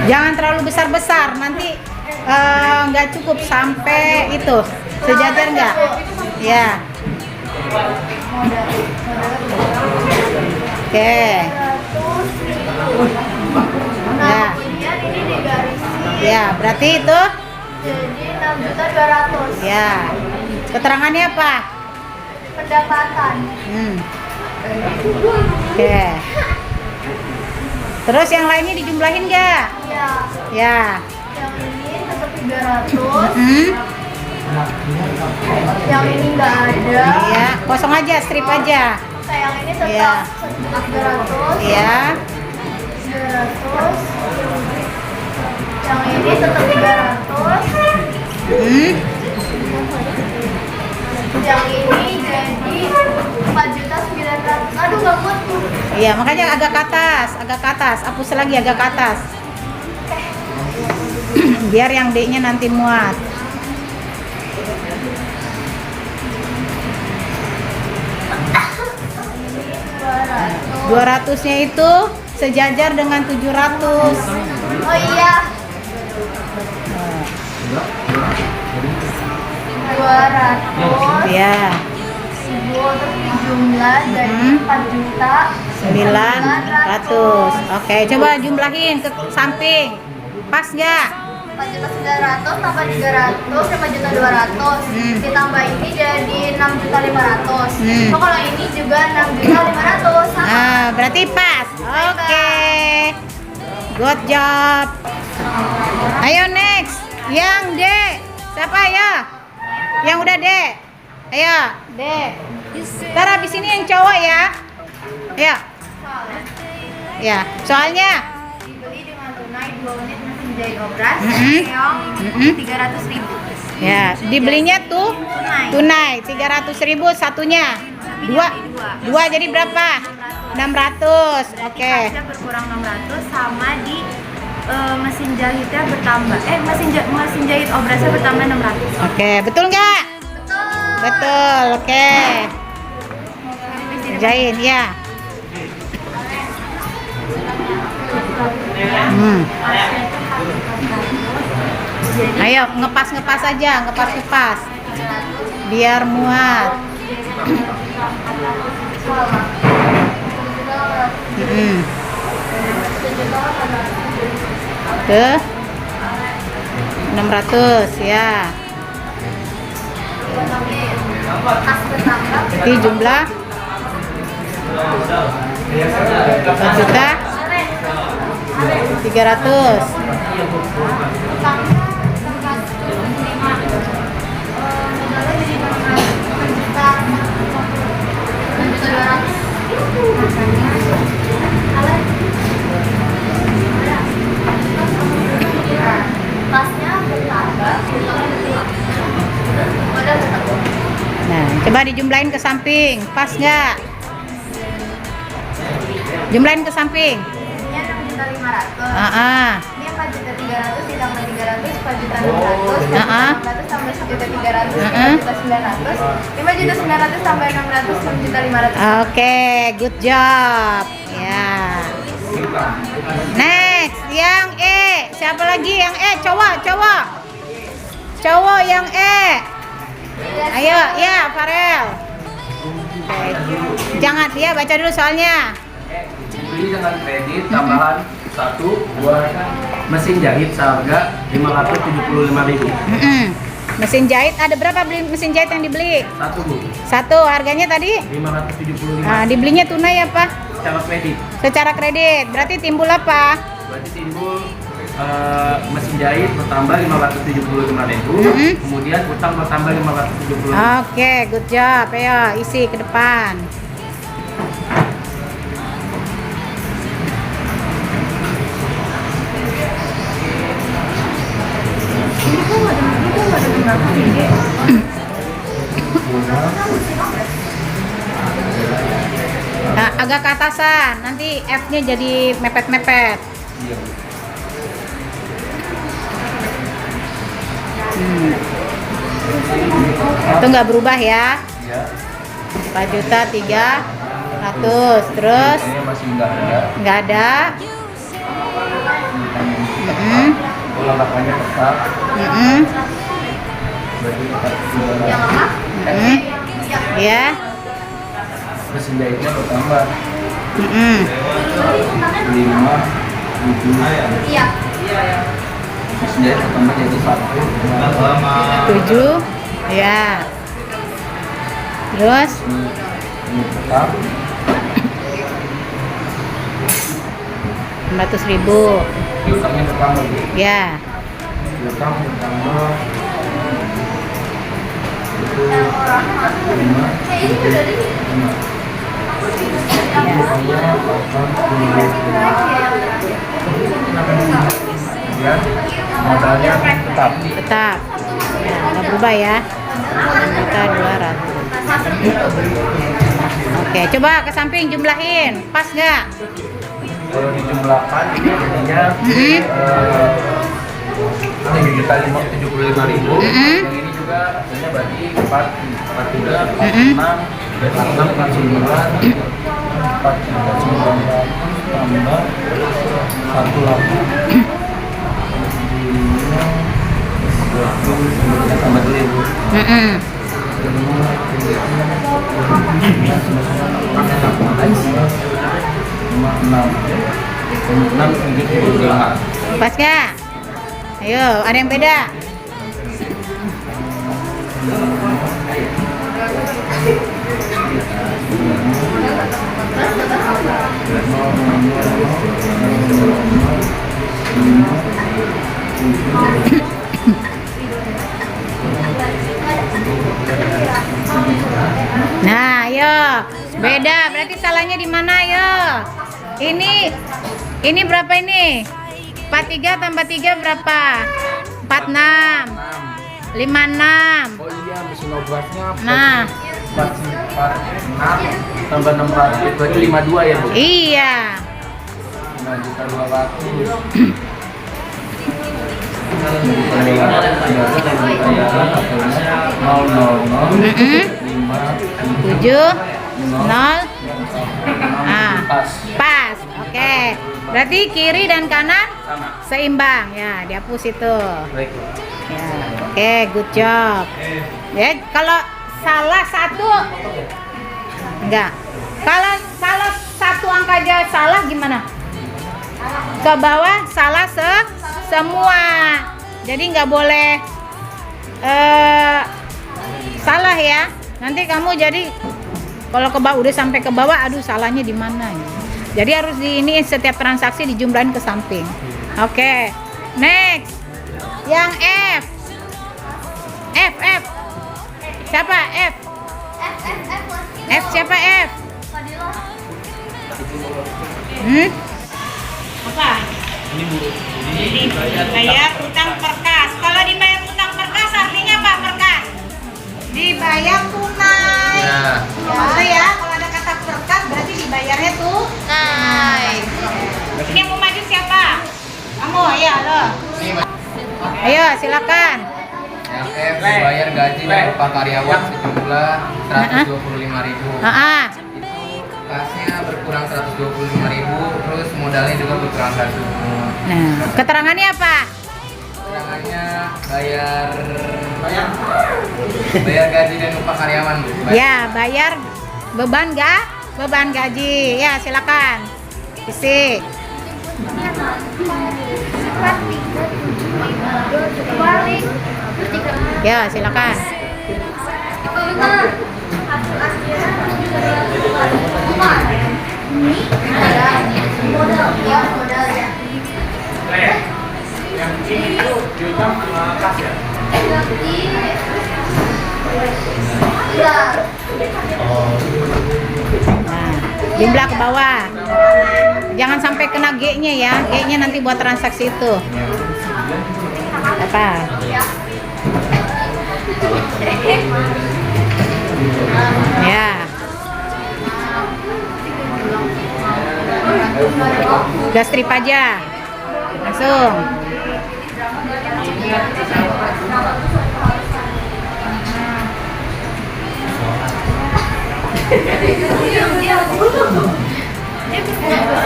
Jangan terlalu besar-besar, nanti nggak cukup sampai itu. Sejajar nggak? Ya. Oke. Ya. Kemudian ini digarisi. Ya, berarti itu. Jadi 6.200.000. Ya. Keterangannya apa? Pendapatan. Oke. Terus yang lainnya dijumlahin nggak? Ya. Ya. Yang ini tetap 300. Hmm. Yang ini nggak ada. Ya, kosong aja, strip aja. Yang ini tetap Iya. 300. Ya. 300. Yang ini tetap 300. Hmm. Yang ini jadi 4.900.000. Aduh, nggak muat tuh. Iya, makanya agak ke atas, hapus lagi agak ke atas. Biar yang D-nya nanti muat. Ini 200. 200-nya itu sejajar dengan 700. Oh iya. 200. Ya, Jumlah jadi 900. Oke, coba jumlahin ke samping. Pas nggak? 4.900 tambah 300 5.200. Ditambah ini jadi 6.500. So kalau ini juga 6.500 sama. Nah, berarti pas. Oke. Good job. Ayo next. Yang D. Siapa ya? Yang udah D. Ayo, D. Ntar habis ini yang cowok ya. Ayo. Ya, soalnya Dibeli dengan tunai 2 unit mesin jahit obras. Mm-mm. Keong 300.000. ya, dibelinya tuh tunai 300.000 satunya. Dua jadi berapa? 600. Oke. Kasnya berkurang 600 sama di mesin jahitnya bertambah. Mesin jahit obrasnya bertambah 600. Oke, betul nggak? Betul. Betul. Oke. Kerjain ya. Ayo ngepas aja, ngepas biar muat. Ke 600 ya. Jadi jumlah 4.300.000. Nah, coba Coba dijumlahin ke samping, pas nggak? Jumlahin ke samping. Ini 6.500.000. Ini 4.300.000 ditambah 300, 4.600.000. 4.600.000 tambah 1.300.000, 4.900.000. 5.900.000 tambah 600, 6.500.000. Oke, good job. Ya. Next, yang E. Siapa lagi yang E? Cowok yang E. Ayo, ya, Farel. Oke. Jangan, ya baca dulu soalnya. Dibeli dengan kredit tambahan 1 mesin jahit seharga 575.000. Mesin jahit ada berapa beli mesin jahit yang dibeli? 1 Bu. Satu, harganya tadi? 575. Nah, dibelinya tunai apa? Secara kredit. Secara kredit. Berarti timbul apa? Berarti timbul mesin jahit bertambah 575.000. Kemudian utang bertambah 575.000. Oke, good job. Ayo isi ke depan. Nah, agak ke atasan, nanti F-nya jadi mepet-mepet. Itu nggak berubah ya? 4.300.000. Terus Ini masih nggak ada. Langkahnya tetap. Berarti tetap Yang apa? Ya. mesin jahitnya bertambah 5. 5, 7. Iya. Mesin jahit bertambah jadi 1. 7. Ya. Terus Ini tetap 400.000. utangnya bertambah. Ya. Utang bertambah itu 5. Ya, modalnya tetap. Tetap. Ya, nggak berubah ya. 1.200.000. Oke, coba ke samping jumlahin. Pas nggak? Kalau dijumlahkan ini jadinya 7.575.000. Yang ini juga hasilnya berarti 43, 46, 49, 4.900 tambah 1 tambah dulu Ibu. 6. Pas nggak? Ayo, ada yang beda? Nah, ayo. Beda, berarti salahnya di mana, ayo? Ini berapa ini? 43 tambah 3 berapa? 46. 56. Oh iya, mesin obatnya Nah, 46 tambah 600 berarti 52 ya Bu? iya. 5.200.000. Tujuh, nol. Pas. Oke. Berarti kiri dan kanan seimbang. Ya, dihapus itu. Baik. Ya. Oke, good job. Ya, kalau salah satu enggak. Kalau satu angka aja salah gimana? Ke bawah salah semua. Jadi nggak boleh salah ya. Nanti kamu jadi kalau ke bawah udah sampai ke bawah, aduh salahnya di mana ya. Jadi harus ini setiap transaksi dijumlahin ke samping. Oke. Next. Yang F. F. Siapa F? F siapa F? Apa? Dibayar utang perkas. Kalau dibayar utang perkas artinya apa perkas? Dibayar tunai. Nah, Maksudnya ya, kalau ada kata perkat berarti dibayarnya tuh. Ini yang mau maju siapa? Kamu, ya lo. Ayo, silakan. Yang F bayar gaji dan upah karyawan sejumlah 125.000. Kasnya berkurang 125.000, terus modalnya juga berkurang 1. Nah, keterangannya apa? Keterangannya bayar gaji dan upah karyawan, Bu. Ya, bayar beban gaji. Ya, silakan. Isi. Ya, silakan. Nah, jumlah ke bawah. Jangan sampai kena G-nya ya. G-nya nanti buat transaksi itu. Apa? Ya. Udah strip aja. Langsung.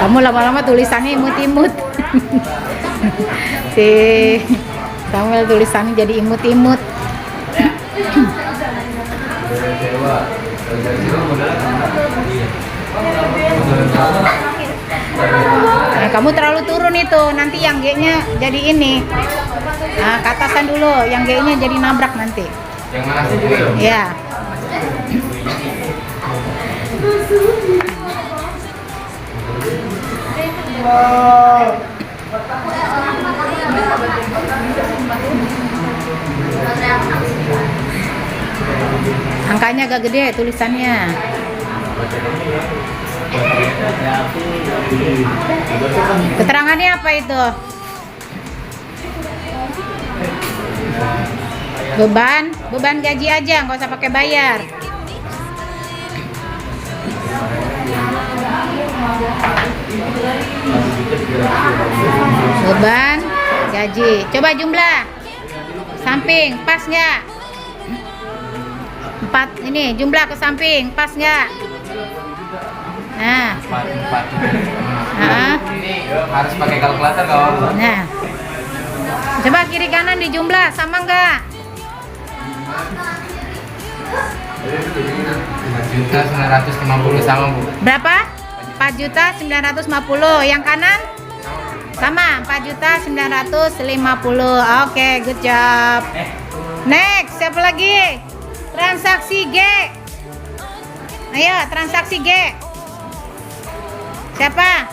Kamu lama-lama tulisannya imut-imut. Si Samuel tulisannya jadi imut-imut. Nah, kamu terlalu turun itu, nanti yang G-nya jadi ini. Nah, ke atasan dulu, yang G-nya jadi nabrak nanti. Yang mana sih? Ya. Angkanya agak gede tulisannya. Keterangannya apa itu? Beban gaji aja, nggak usah pakai bayar. Beban gaji. Coba jumlah. Samping, pas nggak? 4 ini jumlah ke samping, pas nggak? Nah. 4. Ini harus pakai kalkulator kalau. Nah. Coba kiri kanan dijumlah, sama nggak? 4.950 sama, Bu. Berapa? 4.950. Yang kanan? Sama, 4.950. Oke, good job. Next, siapa lagi? Transaksi G. Ayo, transaksi G. Siapa?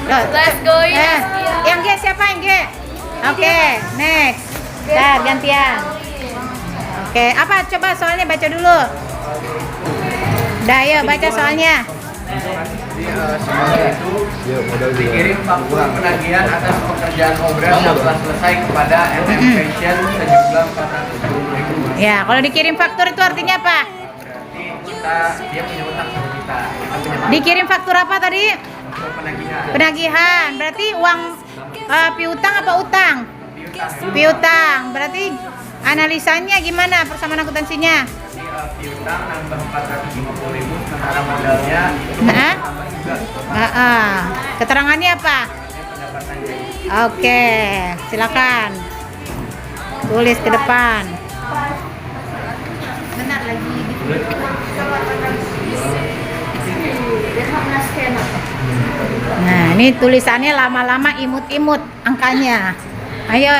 Let's go ya. Yang G siapa yang G? Oke, next. Bentar, gantian. Oke, apa? Coba soalnya baca dulu. Udah, ayo baca soalnya. Dikirim faktur penagihan atas pekerjaan obras yang telah selesai kepada MM Fashion sejumlah 410.000. Ya, kalau dikirim faktur itu artinya apa? Berarti dia punya utang sama kita. Punya Dikirim faktur apa tadi? faktur penagihan. Penagihan. Berarti uang piutang apa utang? Piutang. Berarti analisanya gimana persamaan akuntansinya? Piutang nambah 450.000 sementara modalnya itu Nah. tambah juga. Keterangannya apa? Oke, silakan. Tulis ke depan. Benar lagi. Nah, ini tulisannya lama-lama imut-imut angkanya. Ayo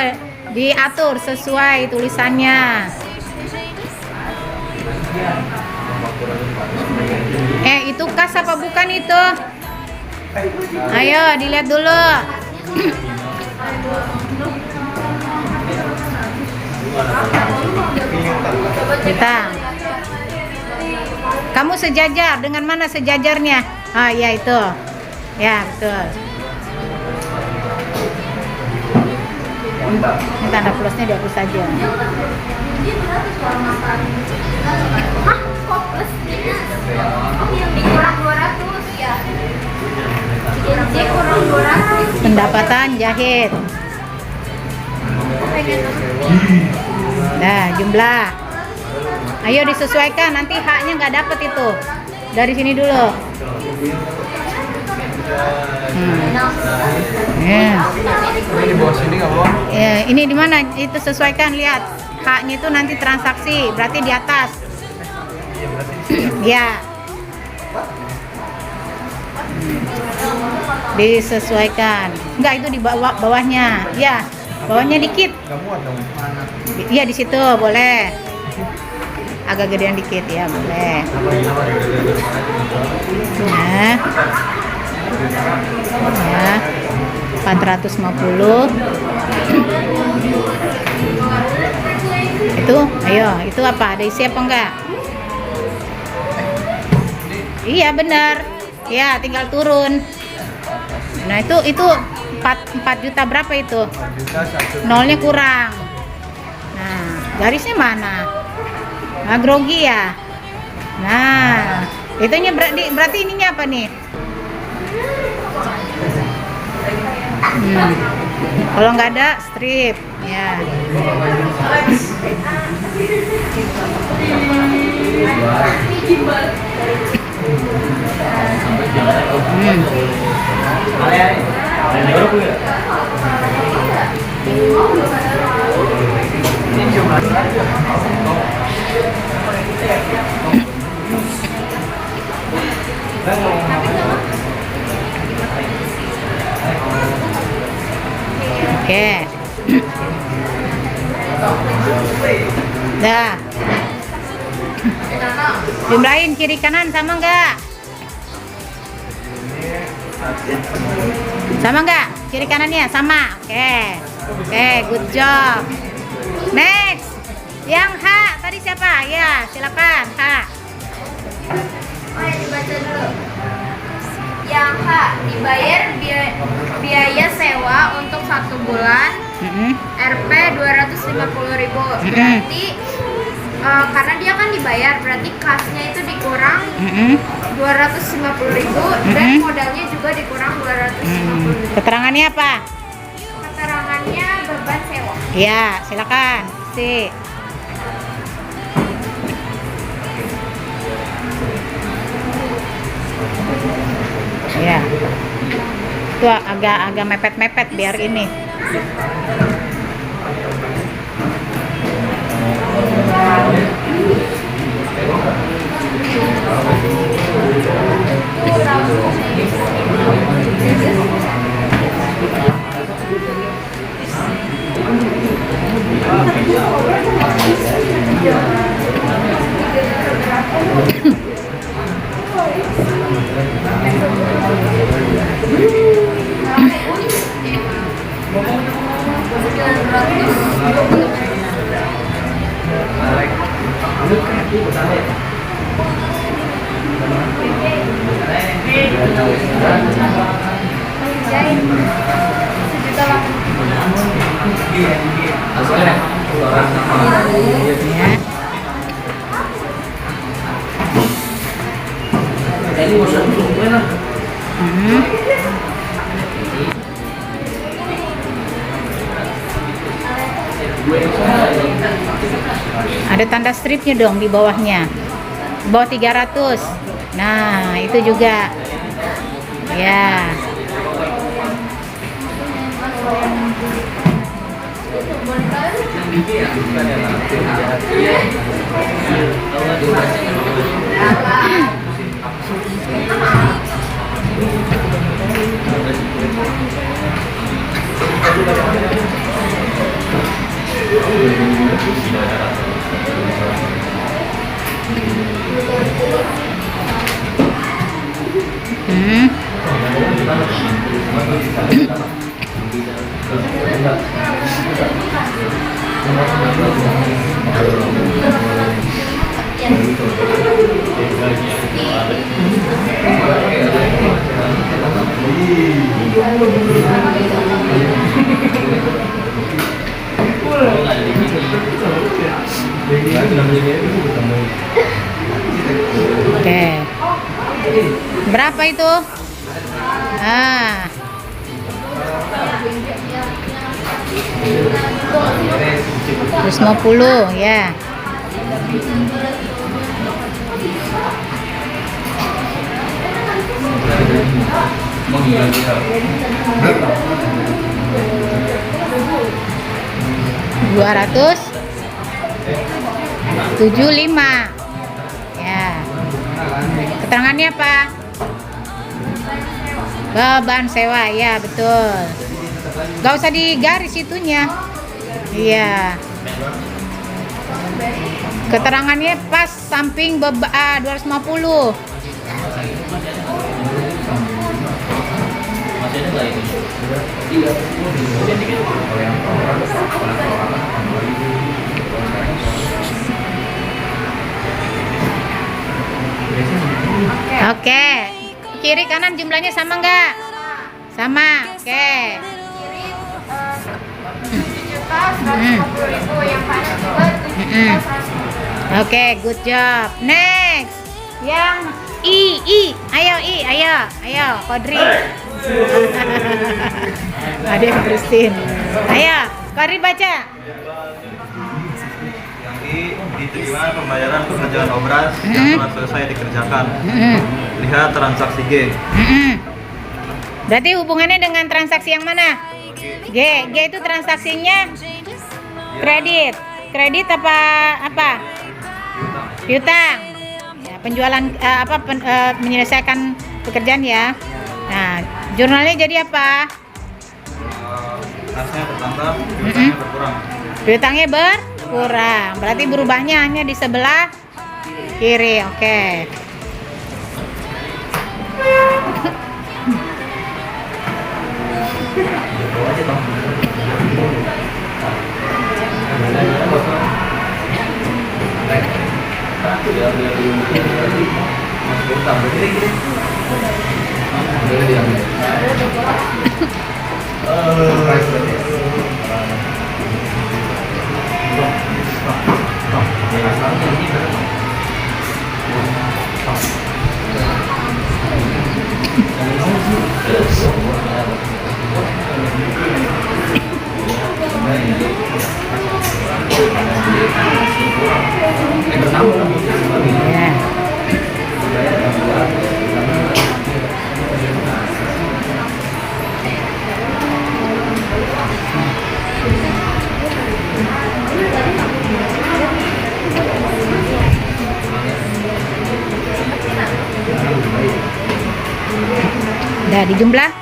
diatur sesuai tulisannya. Itu kas apa bukan itu? Ayo dilihat dulu. Kita. Kamu sejajar dengan mana sejajarnya? Ah, ya itu. Ya, betul. Ini tanda plusnya dihapus saja. Hah? Kok plus minus? Oh, yang dikurang 200 ya. J kurang 200. Pendapatan jahit. Nah, jumlah. Ayo disesuaikan, nanti haknya nggak dapet itu. Dari sini dulu. Ya. Ini di bawah sini nggak bohong? Ya, ini di mana? Itu sesuaikan, lihat. Haknya itu nanti transaksi, berarti di atas. Ya. Disesuaikan. Enggak, itu di bawahnya. Ya, bawahnya dikit. Nggak muat dong. Mana? Iya, di situ boleh. Agak gedean dikit ya, boleh. Nah. Ya. 450. Itu, ayo, itu apa? Ada isi apa enggak? Iya, benar. Ya, tinggal turun. Nah, itu 4 juta berapa itu? 4 juta 1. Nolnya kurang. Nah, garisnya mana? Nah, grogi ya. Nah, itunya berarti ininya apa nih? Kalau nggak ada strip, ya. Oke. Dah. Jumlahin kiri kanan sama enggak? Sama enggak? Kiri kanannya sama. Oke. Oke, good job. Next. Yang H tadi siapa? Ya, silakan H. Oh ya, dibaca dulu. Yang H, dibayar biaya sewa untuk 1 bulan. Rp 250.000. Berarti karena dia kan dibayar, berarti kasnya itu dikurang 250.000 dan modalnya juga dikurang 250.000. Keterangannya apa? Keterangannya beban sewa. Ya, silakan. Si. Ya. Itu agak mepet-mepet biar ini. Jahit 1.800.000. Ya. Ada tanda stripnya dong di bawahnya. Di bawah 300. Nah, itu juga. Ya. Oke. Berapa itu? 150 ya. $275 ya. Keterangannya apa? Beban sewa ya, betul. Gak usah digaris itunya. Iya. Keterangannya pas samping 250. Oke. Kiri kanan jumlahnya sama nggak? Sama. Oke. Kiri 7.150.000, yang kanan juga 7.150.000. Oke, good job. Next. Yang I. Ayo, Kodri. Ada yang terusin. Ayo, Kodri baca. Diterima pembayaran pekerjaan obras yang telah selesai dikerjakan. Lihat transaksi G. Berarti hubungannya dengan transaksi yang mana? G itu transaksinya kredit. Kredit apa? Piutang. Ya, penjualan menyelesaikan pekerjaan ya. Nah, jurnalnya jadi apa? Kasnya bertambah, piutangnya berkurang. Piutangnya berkurang. Berarti berubahnya hanya di sebelah kiri. Oke. Ya. Udah dijumlah.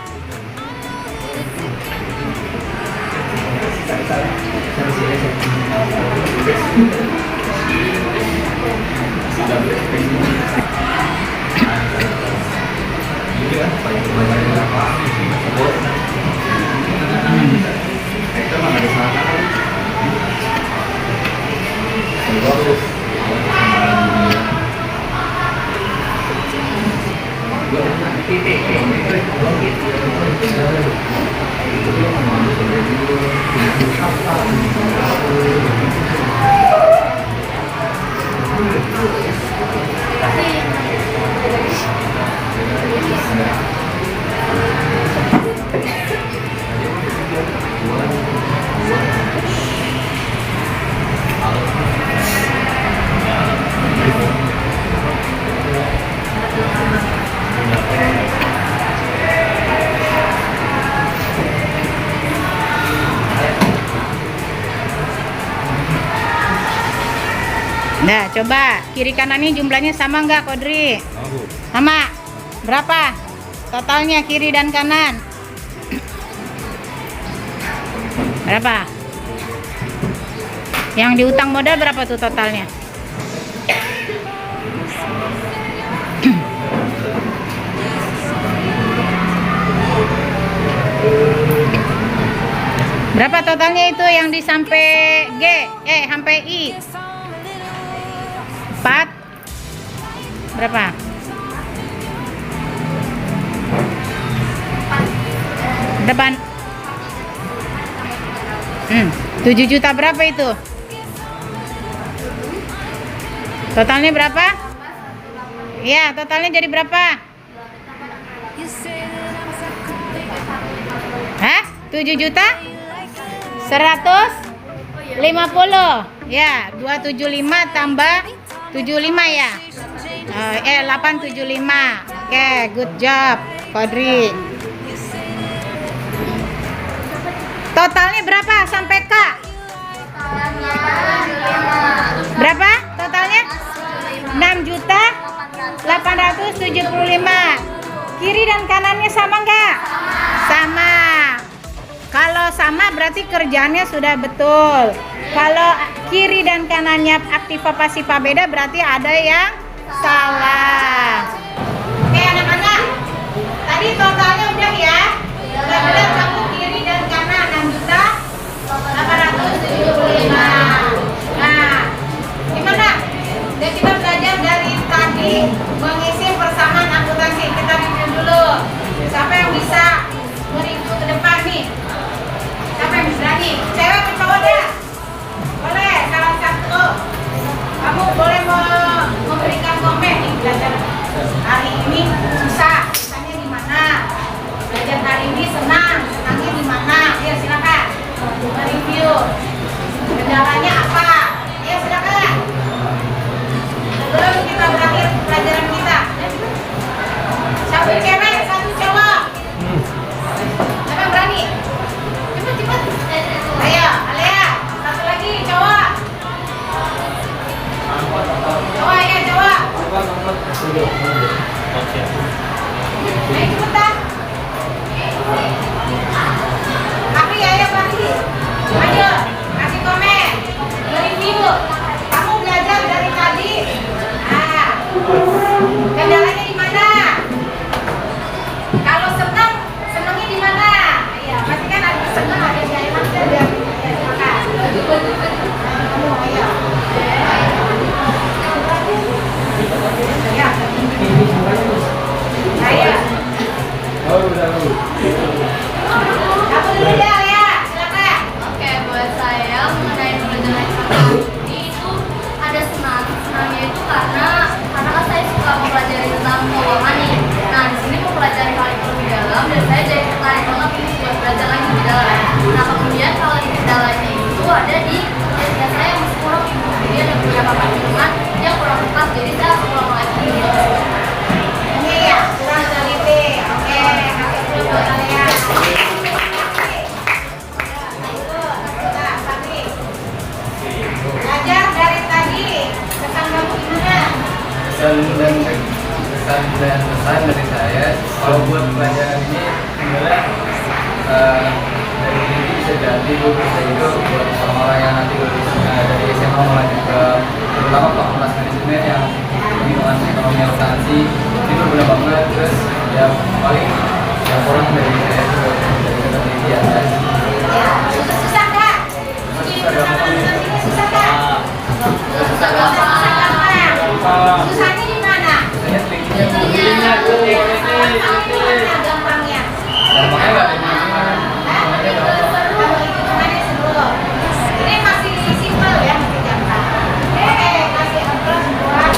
Nah, coba kiri kanannya jumlahnya sama nggak, Kodri? Sama. Berapa totalnya kiri dan kanan? Berapa? Yang diutang modal berapa tuh totalnya? Berapa totalnya itu yang di sampai G? Sampai I? 4. Berapa? Depan. 7 juta berapa itu? Totalnya berapa? Iya, totalnya jadi berapa? Hah? 7 juta? 150? Ya, 275 tambah 75 ya? 875. Oke, good job, Kodri. Totalnya berapa sampai Kak? Berapa totalnya? 6 juta 875. Kiri dan kanannya sama nggak? Sama. Kalau sama berarti kerjaannya sudah betul. Kalau kiri dan kanannya aktiva pasifa beda berarti ada yang salah. Oke anak-anak, tadi totalnya udah ya. Udah benar kamu kiri dan kanan 6 juta 875. Nah, gimana? Udah kita belajar dari tadi mengisi persamaan akuntansi. Kita review dulu. Siapa yang bisa mereview ke depan nih? Siapa yang bisa nih? Cewek atau cowok deh? Boleh, salah satu. Kamu boleh memberikan komen nih belajar hari ini susah, susahnya di mana? Belajar hari ini senang, senangnya di mana? Ayo silakan mereview. Kendalanya apa? Ayo silakan. Sebelum kita berakhir pelajaran kita. Satu cewek, satu cowok. Siapa yang berani? Cepet. Ayo, Alea. Satu lagi, cowok. Cowok ya, cowok. Ayo cepetan. Tapi ayo Fahri. Ayo, kasih komen. Review. Kamu belajar dari tadi. Nah, kendalanya di mana? Kalau senang, senangnya di mana? Iya, pasti kan ada senang, ada yang enak, ada yang makan. Kamu ayo. Ya. Ayo. Kamu dulu ya, ya. Silakan. Oke, buat saya mengenai pelajaran akuntansi itu ada senangnya itu karena kan saya suka mempelajari tentang keuangan nih. Nah, di sini mempelajari hal itu lebih dalam dan saya jadi tertarik banget ini buat belajar lagi lebih dalam. Nah, kemudian kalau di kendalanya itu ada di ya saya masih kurang ibu, jadi ada beberapa kandungan yang kurang tepat, jadi saya harus ulang lagi. Ini ya, kurang teliti. Oke, kasih dulu buat Alea. Belajar dari tadi, kesan kamu gimana? Pesan dari saya, kalau buat pelajaran ini sebenarnya dari ini bisa jadi bisa itu buat orang-orang yang nanti lulus dari SMA mau lanjut ke terutama fakultas manajemen yang lingkungan ekonomi akuntansi ini berguna banget. Terus ya paling yang kurang dari saya itu dari ketelitian ya. Susah nggak? Jadi persamaan ini susah nggak? Susah gampang. Susahnya di mana? Saya triknya Gampangnya. gampangnya nggak ada mana. Kalau hitungannya seru. Ini masih simpel ya, masih gampang. Kasih aplaus buat